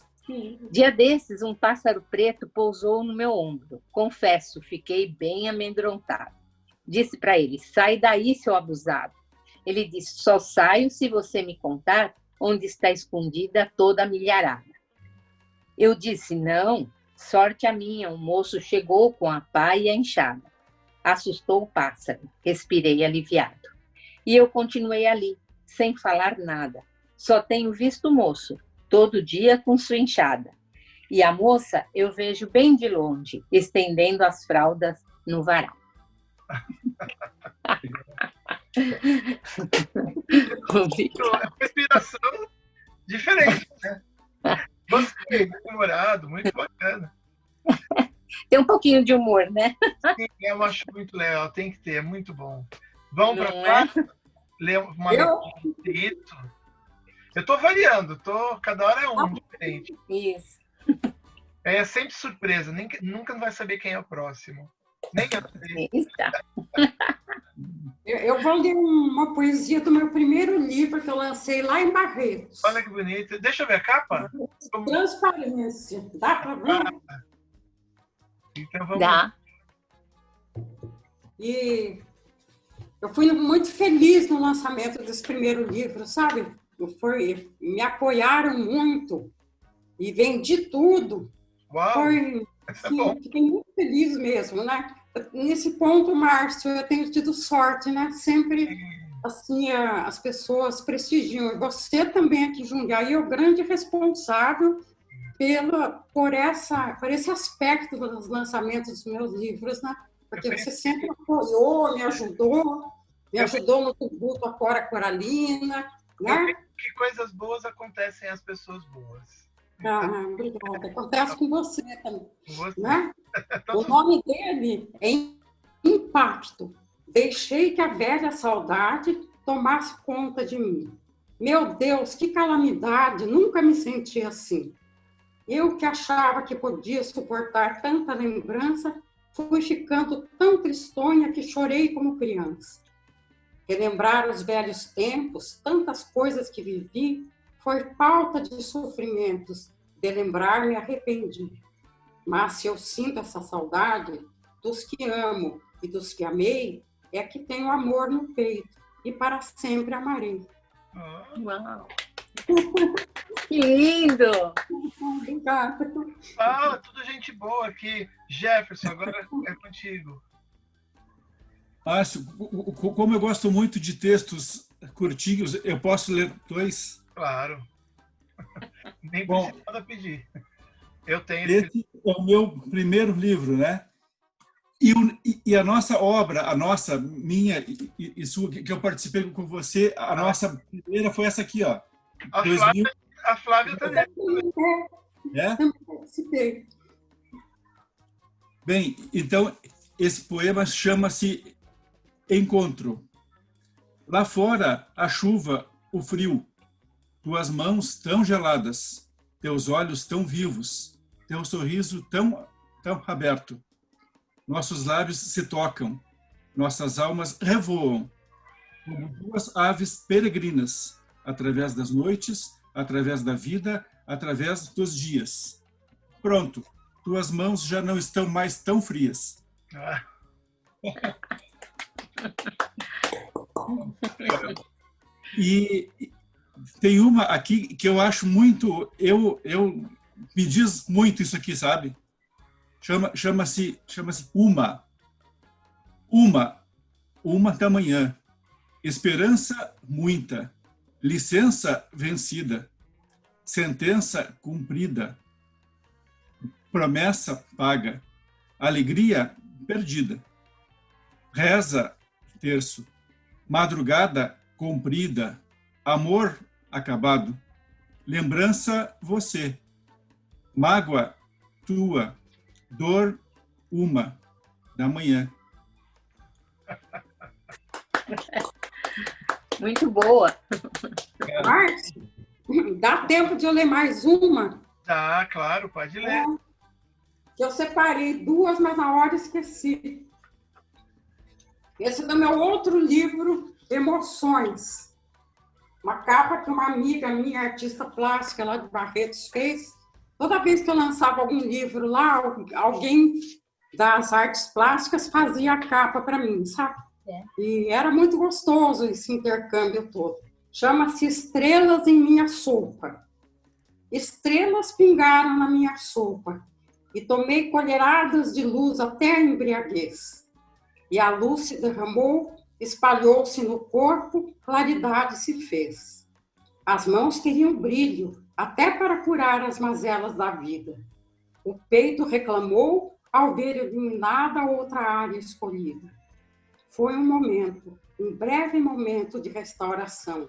Dia desses, um pássaro preto pousou no meu ombro. Confesso, fiquei bem amedrontado. Disse para ele, sai daí, seu abusado. Ele disse, só saio se você me contar onde está escondida toda a milharada. Eu disse, não, sorte a minha, o moço chegou com a pá e a enxada. Assustou o pássaro, respirei aliviado. E eu continuei ali, sem falar nada. Só tenho visto o moço, todo dia com sua enxada. E a moça eu vejo bem de longe, estendendo as fraldas no varal. Respiração diferente, né? Gostei, muito humorado, muito bacana. Tem um pouquinho de humor, né? Sim, eu acho muito legal, tem que ter, é muito bom. Vamos para Não cá? Ler uma isso. Eu tô variando, cada hora é um diferente. Isso. É sempre surpresa, nunca não vai saber quem é o próximo. Nem eu sei. Eu vou ler uma poesia do meu primeiro livro que eu lancei lá em Barretos. Olha que bonito. Deixa eu ver a capa. Transparência. Dá para ver? Então vamos. Dá. E eu fui muito feliz no lançamento desse primeiro livro, sabe? Me apoiaram muito e vendi tudo. Uau! Assim, fiquei muito feliz mesmo, né? Nesse ponto, Márcio, eu tenho tido sorte, né? Sempre, assim, as pessoas prestigiam. E você também aqui, Jundiaí, é o grande responsável por esse aspecto dos lançamentos dos meus livros, né? Porque você sempre apoiou, me ajudou no tributo à Cora Coralina, né? Que coisas boas acontecem às pessoas boas. Obrigada. Acontece com você também. Você. Né? O nome dele é Impacto. Deixei que a velha saudade tomasse conta de mim. Meu Deus, que calamidade! Nunca me senti assim. Eu que achava que podia suportar tanta lembrança, fui ficando tão tristonha que chorei como criança. Relembrar os velhos tempos, tantas coisas que vivi, foi falta de sofrimentos. De lembrar, me arrependi. Mas se eu sinto essa saudade, dos que amo e dos que amei, é que tenho amor no peito e para sempre amarei. Uau! Que lindo! Obrigada. Tudo gente boa aqui. Jefferson, agora é contigo. Márcio, como eu gosto muito de textos curtinhos, eu posso ler 2? Claro. Nem Bom, precisa nada pedir. Eu tenho. Esse é o meu primeiro livro, né? E a nossa obra, minha e sua, que eu participei com você, a nossa primeira foi essa aqui, ó. A Flávia também. É? Também participei. Bem, então, esse poema chama-se Encontro. Lá fora, a chuva, o frio, tuas mãos tão geladas, teus olhos tão vivos, teu sorriso tão aberto. Nossos lábios se tocam, nossas almas revoam, como duas aves peregrinas, através das noites, através da vida, através dos dias. Pronto, tuas mãos já não estão mais tão frias. E tem uma aqui que eu acho muito, me diz muito isso aqui, sabe? Chama-se uma da manhã. esperança muita, licença vencida, sentença cumprida, promessa paga, alegria perdida, reza terço, madrugada comprida, amor acabado, lembrança você, mágoa tua, dor uma da manhã. Muito boa. Márcio, dá tempo de eu ler mais uma? Tá, claro, pode ler. Que eu separei duas, mas na hora esqueci. Esse é do meu outro livro, Emoções. Uma capa que uma amiga minha, artista plástica lá de Barretos, fez. Toda vez que eu lançava algum livro lá, alguém das artes plásticas fazia a capa para mim, sabe? E era muito gostoso esse intercâmbio todo. Chama-se Estrelas em Minha Sopa. Estrelas pingaram na minha sopa e tomei colheradas de luz até a embriaguez. E a luz se derramou, espalhou-se no corpo, claridade se fez. As mãos teriam brilho, até para curar as mazelas da vida. O peito reclamou ao ver iluminada outra área escolhida. Foi um momento, um breve momento de restauração.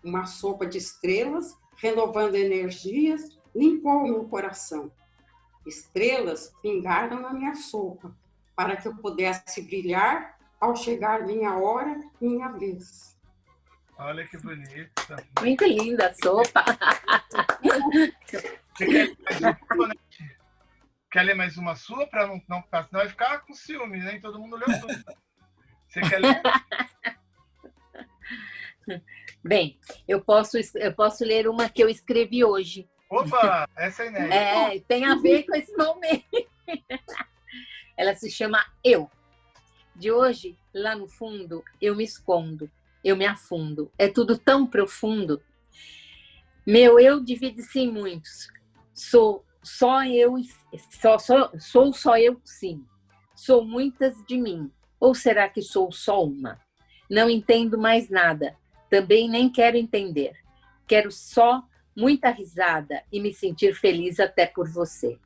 Uma sopa de estrelas, renovando energias, limpou meu coração. Estrelas pingaram na minha sopa, para que eu pudesse brilhar ao chegar minha hora, minha vez. Olha que bonita. Muito linda a sopa. Você quer ler mais uma, né? Quer ler mais uma sua para não senão vai ficar com ciúme, nem todo mundo leu tudo. Você quer ler? Bem, eu posso ler uma que eu escrevi hoje. Opa, essa é inédita. Tem a ver com esse momento. Ela se chama Eu. De hoje, lá no fundo, eu me escondo, eu me afundo. É tudo tão profundo. Meu eu divide-se em muitos. Sou só eu, sou só eu, sim. Sou muitas de mim. Ou será que sou só uma? Não entendo mais nada. Também nem quero entender. Quero só muita risada e me sentir feliz até por você.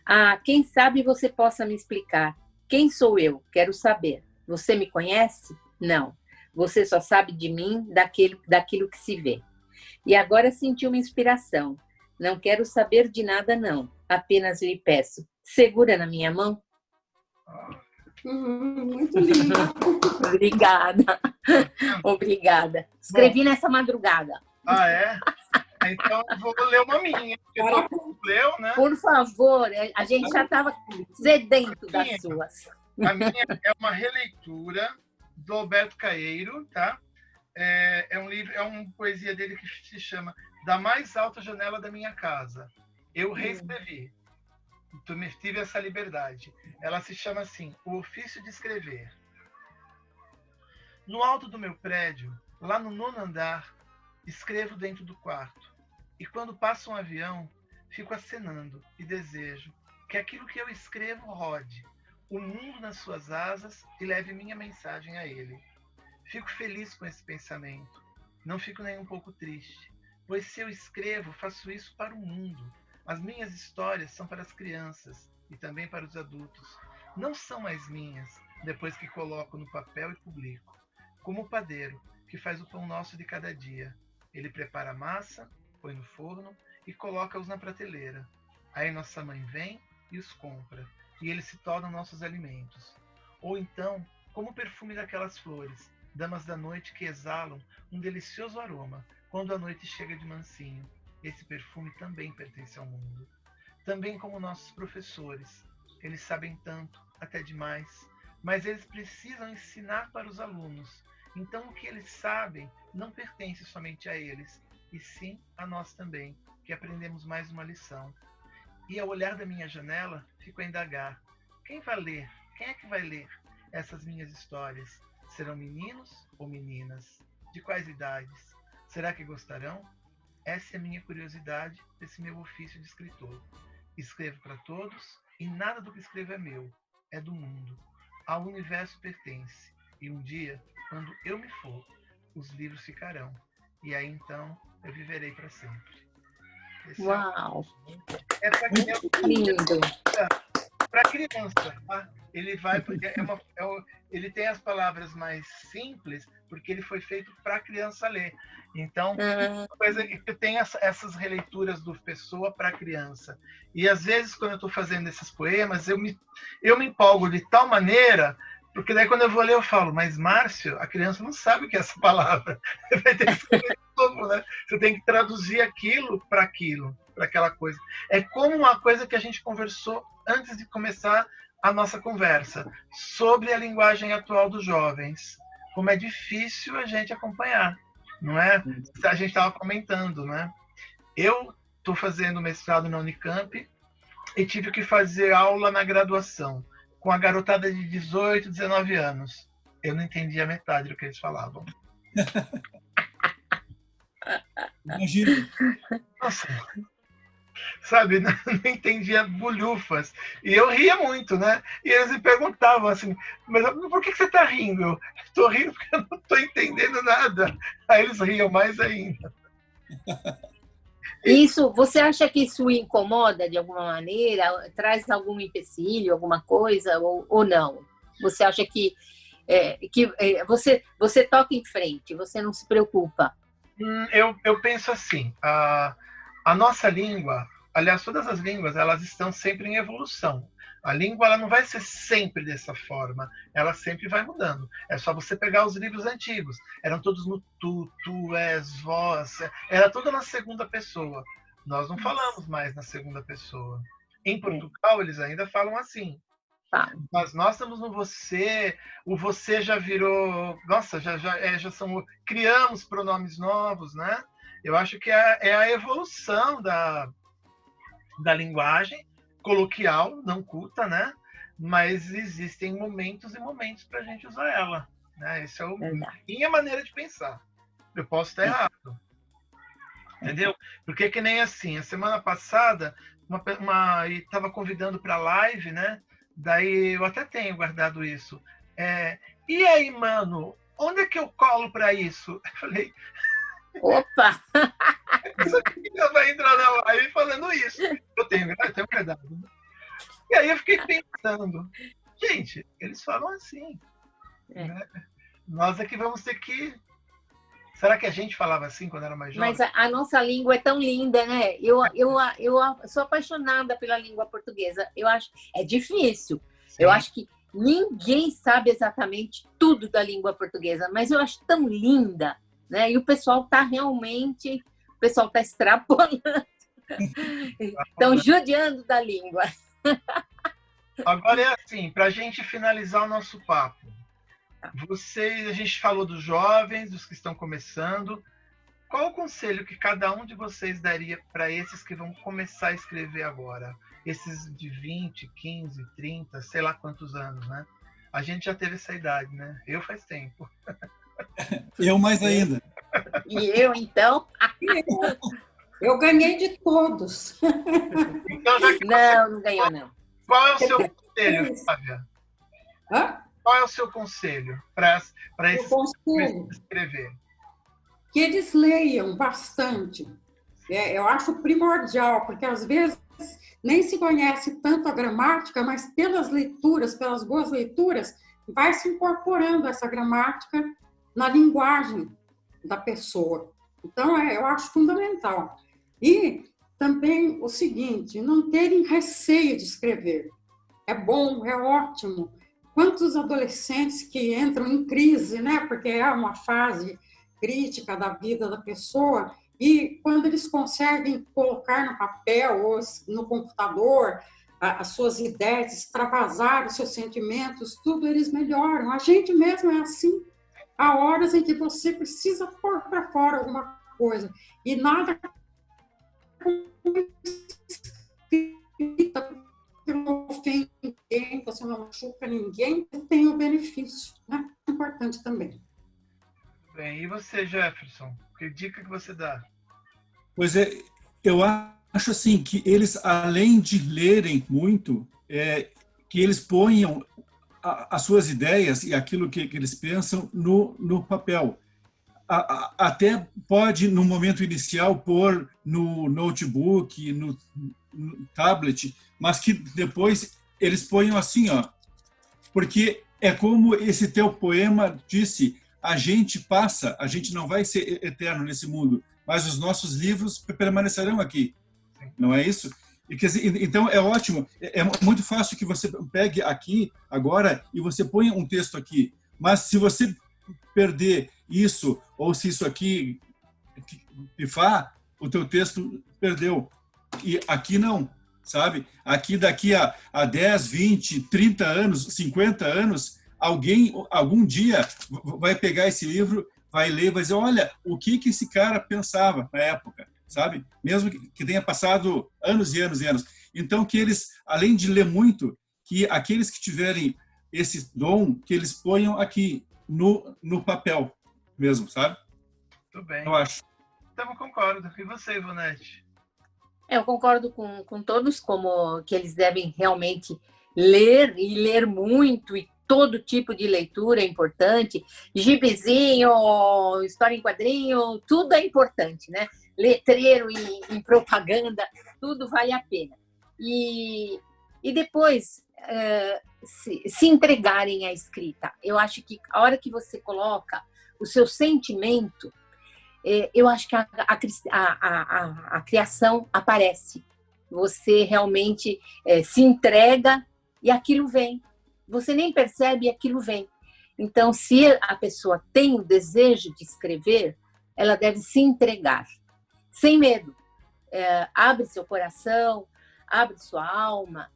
Ah, quem sabe você possa me explicar. Quem sou eu? Quero saber. Você me conhece? Não. Você só sabe de mim daquilo que se vê. E agora senti uma inspiração. Não quero saber de nada, não. Apenas lhe peço. Segura na minha mão? Muito linda. Obrigada. Obrigada. Escrevi nessa madrugada. Ah, é? Então eu vou ler uma minha. Todo mundo leu, né? Por favor, a gente já estava sedento das suas. A minha é uma releitura do Alberto Caeiro, tá? É um livro, é uma poesia dele que se chama Da Mais Alta Janela da Minha Casa. Eu reescrevi. Tive essa liberdade. Ela se chama assim, O Ofício de Escrever. No alto do meu prédio, lá no 9º andar, escrevo dentro do quarto. E quando passa um avião, fico acenando e desejo que aquilo que eu escrevo rode o mundo nas suas asas e leve minha mensagem a ele. Fico feliz com esse pensamento. Não fico nem um pouco triste, pois se eu escrevo, faço isso para o mundo. As minhas histórias são para as crianças e também para os adultos. Não são mais minhas, depois que coloco no papel e publico. Como o padeiro, que faz o pão nosso de cada dia. Ele prepara a massa, põe no forno e coloca-os na prateleira. Aí nossa mãe vem e os compra, e eles se tornam nossos alimentos. Ou então, como o perfume daquelas flores, damas da noite que exalam um delicioso aroma, quando a noite chega de mansinho. Esse perfume também pertence ao mundo. Também como nossos professores. Eles sabem tanto, até demais, mas eles precisam ensinar para os alunos. Então o que eles sabem não pertence somente a eles, e sim a nós também, que aprendemos mais uma lição. E ao olhar da minha janela, fico a indagar. Quem vai ler? Quem é que vai ler essas minhas histórias? Serão meninos ou meninas? De quais idades? Será que gostarão? Essa é a minha curiosidade desse meu ofício de escritor. Escrevo para todos e nada do que escrevo é meu, é do mundo. Ao universo pertence. E um dia, quando eu me for, os livros ficarão. E aí então eu viverei para sempre. Esse Uau! é para Muito lindo! criança, tá? Ele vai, ele tem as palavras mais simples porque ele foi feito para a criança ler. Então, coisa que eu tenho essas releituras do Pessoa para criança. E às vezes quando eu estou fazendo esses poemas, eu me empolgo de tal maneira, porque daí quando eu vou ler eu falo, mas Márcio, a criança não sabe o que é essa palavra. Vai ter que escrever de novo, né? Você tem que traduzir aquilo, para aquela coisa. É como uma coisa que a gente conversou antes de começar a nossa conversa sobre a linguagem atual dos jovens. Como é difícil a gente acompanhar, não é? A gente estava comentando, né? Eu estou fazendo mestrado na Unicamp e tive que fazer aula na graduação com a garotada de 18, 19 anos. Eu não entendia metade do que eles falavam. Imagina. Nossa, sabe, não entendia bolhufas. E eu ria muito, né? E eles me perguntavam assim, mas por que você está rindo? Eu estou rindo porque eu não estou entendendo nada. Aí eles riam mais ainda. Isso, você acha que isso incomoda de alguma maneira? Traz algum empecilho, alguma coisa, ou não? Você acha que você toca em frente, você não se preocupa? Eu penso assim, a nossa língua, aliás, todas as línguas, elas estão sempre em evolução. A língua ela não vai ser sempre dessa forma, ela sempre vai mudando. É só você pegar os livros antigos. Eram todos no tu, és, vós. Era tudo na segunda pessoa. Nós não falamos mais na segunda pessoa. Em Portugal, eles ainda falam assim. Tá. Mas nós estamos no você, o você já virou... Nossa, criamos pronomes novos, né? Eu acho que é a evolução da linguagem, coloquial, não culta, né? Mas existem momentos e momentos para a gente usar ela. Né? Essa é a minha maneira de pensar. Eu posso estar errado. Entendeu? Porque que nem assim, a semana passada, estava convidando para live, né? Daí eu até tenho guardado isso. E aí, mano, onde é que eu colo para isso? Eu falei... Opa! Ela vai entrar na live falando isso. Eu tenho guardado. E aí eu fiquei pensando, gente, eles falam assim. Né? Nós é que vamos ter que... Será que a gente falava assim quando era mais jovem? Mas a nossa língua é tão linda, né? Eu sou apaixonada pela língua portuguesa. Eu acho é difícil. Sim. Eu acho que ninguém sabe exatamente tudo da língua portuguesa, mas eu acho tão linda, né? E o pessoal está realmente... O pessoal está extrapolando. Estão judiando da língua. Agora é assim, para a gente finalizar o nosso papo. A gente falou dos jovens, dos que estão começando. Qual o conselho que cada um de vocês daria para esses que vão começar a escrever agora? Esses de 20, 15, 30, sei lá quantos anos, né? A gente já teve essa idade, né? Eu faz tempo. Eu mais ainda. E eu, então? Eu ganhei de todos. Então, não ganhou, não. Qual é o seu conselho, Flávia? Hã? Qual é o seu conselho para esses que escrever? Que eles leiam bastante. Eu acho primordial, porque às vezes nem se conhece tanto a gramática, mas pelas leituras, pelas boas leituras, vai se incorporando essa gramática na linguagem da pessoa. Então, eu acho fundamental. E também o seguinte, não terem receio de escrever. É bom, é ótimo. Quantos adolescentes que entram em crise, né? Porque é uma fase crítica da vida da pessoa, e quando eles conseguem colocar no papel ou no computador as suas ideias, extravasar os seus sentimentos, tudo eles melhoram. A gente mesmo é assim. Há horas em que você precisa pôr para fora alguma coisa. E nada não ofende ninguém, você não machuca ninguém, tem o benefício. Né? É importante também. Bem, e você, Jefferson? Que dica que você dá? Pois é, eu acho assim que eles, além de lerem muito, que eles ponham as suas ideias e aquilo que eles pensam no papel. Até pode, no momento inicial, pôr no notebook, no tablet, mas que depois eles ponham assim, ó, porque é como esse teu poema disse, a gente passa, a gente não vai ser eterno nesse mundo, mas os nossos livros permanecerão aqui, não é isso? E, quer dizer, então é ótimo, é muito fácil que você pegue aqui, agora, e você ponha um texto aqui, mas se você perder isso, ou se isso aqui pifar, o teu texto perdeu. E aqui não, sabe? Aqui daqui a 10, 20, 30 anos, 50 anos, alguém, algum dia, vai pegar esse livro, vai ler, vai dizer, olha, o que esse cara pensava na época, sabe? Mesmo que tenha passado anos e anos e anos. Então, que eles, além de ler muito, que aqueles que tiverem esse dom, que eles ponham aqui, no papel mesmo, sabe? Tudo bem. Eu acho. Então, eu concordo. E você, Ivonete? Eu concordo com todos, como que eles devem realmente ler, e ler muito, e todo tipo de leitura é importante. Gibizinho, história em quadrinho, tudo é importante, né? Letreiro em propaganda, tudo vale a pena. E depois se entregarem à escrita. Eu acho que a hora que você coloca o seu sentimento, eu acho que a criação aparece. Você realmente se entrega e aquilo vem. Você nem percebe e aquilo vem. Então, se a pessoa tem o desejo de escrever, ela deve se entregar, sem medo. Abre seu coração, abre sua alma,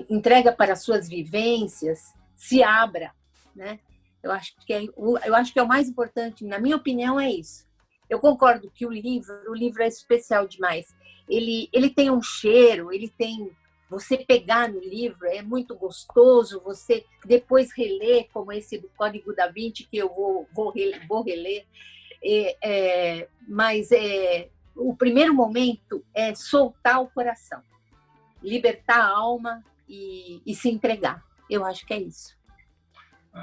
entrega para as suas vivências, se abra, né? Eu acho que é o mais importante, na minha opinião, é isso. Eu concordo que o livro é especial demais. Ele tem um cheiro, você pegar no livro é muito gostoso, você depois reler, como esse do Código da Vinci, que eu vou reler. Mas o primeiro momento é soltar o coração, libertar a alma e se entregar. Eu acho que é isso.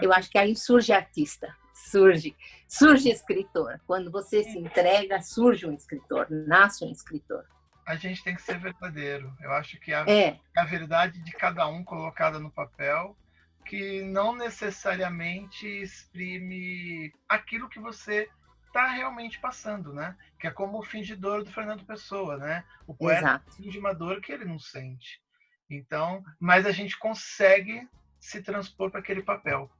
Eu acho que aí surge artista, surge escritor. Quando você se entrega, surge um escritor, nasce um escritor. A gente tem que ser verdadeiro. Eu acho que a verdade de cada um colocada no papel, que não necessariamente exprime aquilo que você está realmente passando, né? Que é como o Fingidor do Fernando Pessoa, né? O poeta finge uma dor que ele não sente. Então, mas a gente consegue se transpor para aquele papel.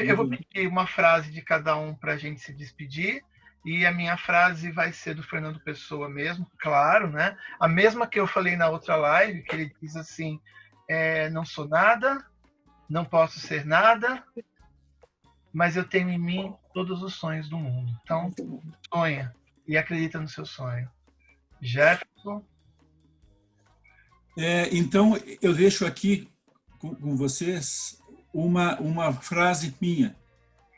Eu vou pedir uma frase de cada um para a gente se despedir, e a minha frase vai ser do Fernando Pessoa mesmo, claro, né? A mesma que eu falei na outra live, que ele diz assim, não sou nada, não posso ser nada, mas eu tenho em mim todos os sonhos do mundo. Então, sonha e acredita no seu sonho. Jefferson? Então, eu deixo aqui com vocês uma frase minha.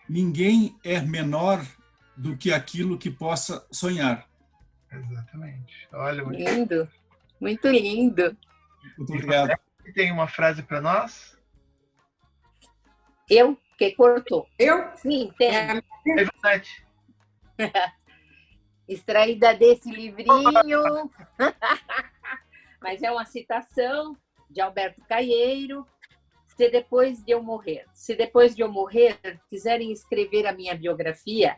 Ninguém é menor do que aquilo que possa sonhar. Exatamente. Olha, lindo, muito lindo. Muito obrigado. Você tem uma frase para nós? Eu? Que cortou? Eu? Sim, tem. É verdade. Extraída desse livrinho. Mas é uma citação de Alberto Caieiro. Se depois de eu morrer, quiserem escrever a minha biografia,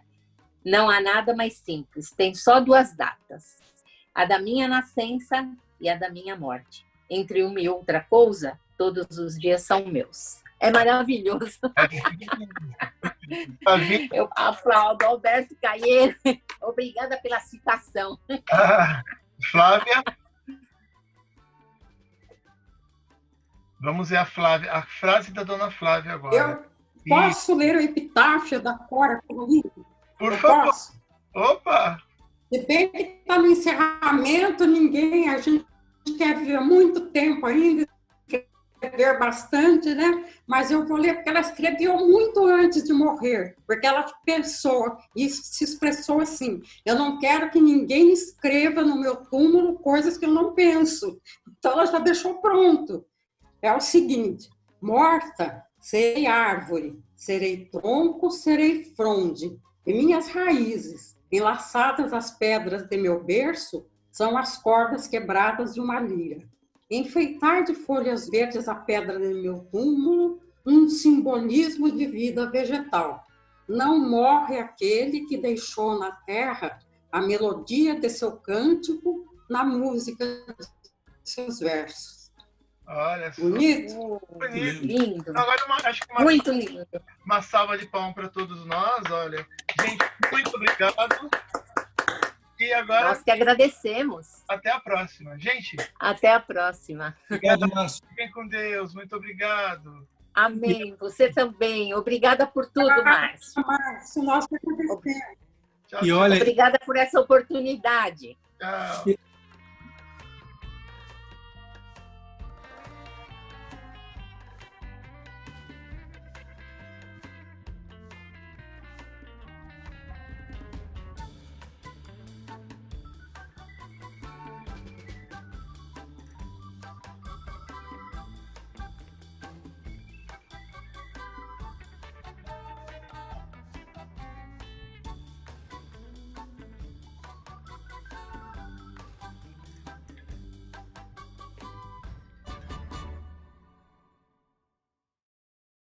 não há nada mais simples. Tem só 2 datas. A da minha nascença e a da minha morte. Entre uma e outra coisa, todos os dias são meus. É maravilhoso. Eu aplaudo Alberto Caieiro. Obrigada pela citação. Flávia? Vamos ver a frase da dona Flávia agora. Eu posso ler o epitáfio da Cora Corrida? Por favor. Posso? Opa! De bem que está no encerramento, a gente quer viver muito tempo ainda, escrever bastante, né? Mas eu vou ler porque ela escreveu muito antes de morrer, porque ela pensou e se expressou assim: eu não quero que ninguém escreva no meu túmulo coisas que eu não penso. Então ela já deixou pronto. É o seguinte: morta, serei árvore, serei tronco, serei fronde, e minhas raízes, enlaçadas às pedras de meu berço, são as cordas quebradas de uma lira. Enfeitar de folhas verdes a pedra de meu túmulo, um simbolismo de vida vegetal. Não morre aquele que deixou na terra a melodia de seu cântico na música de seus versos. Olha só. Bonito? Bonito. Lindo. Agora, acho que Muito lindo. uma salva de palmas para todos nós. Olha, gente, muito obrigado. E agora, Nós que agradecemos. até a próxima. Gente, Até a próxima. Obrigado, Márcio. fiquem com Deus. Muito obrigado. Amém. Você também. Obrigada por tudo, Márcio. Márcio, nós que agradecemos. Tchau, E olha, Obrigada por essa oportunidade. tchau.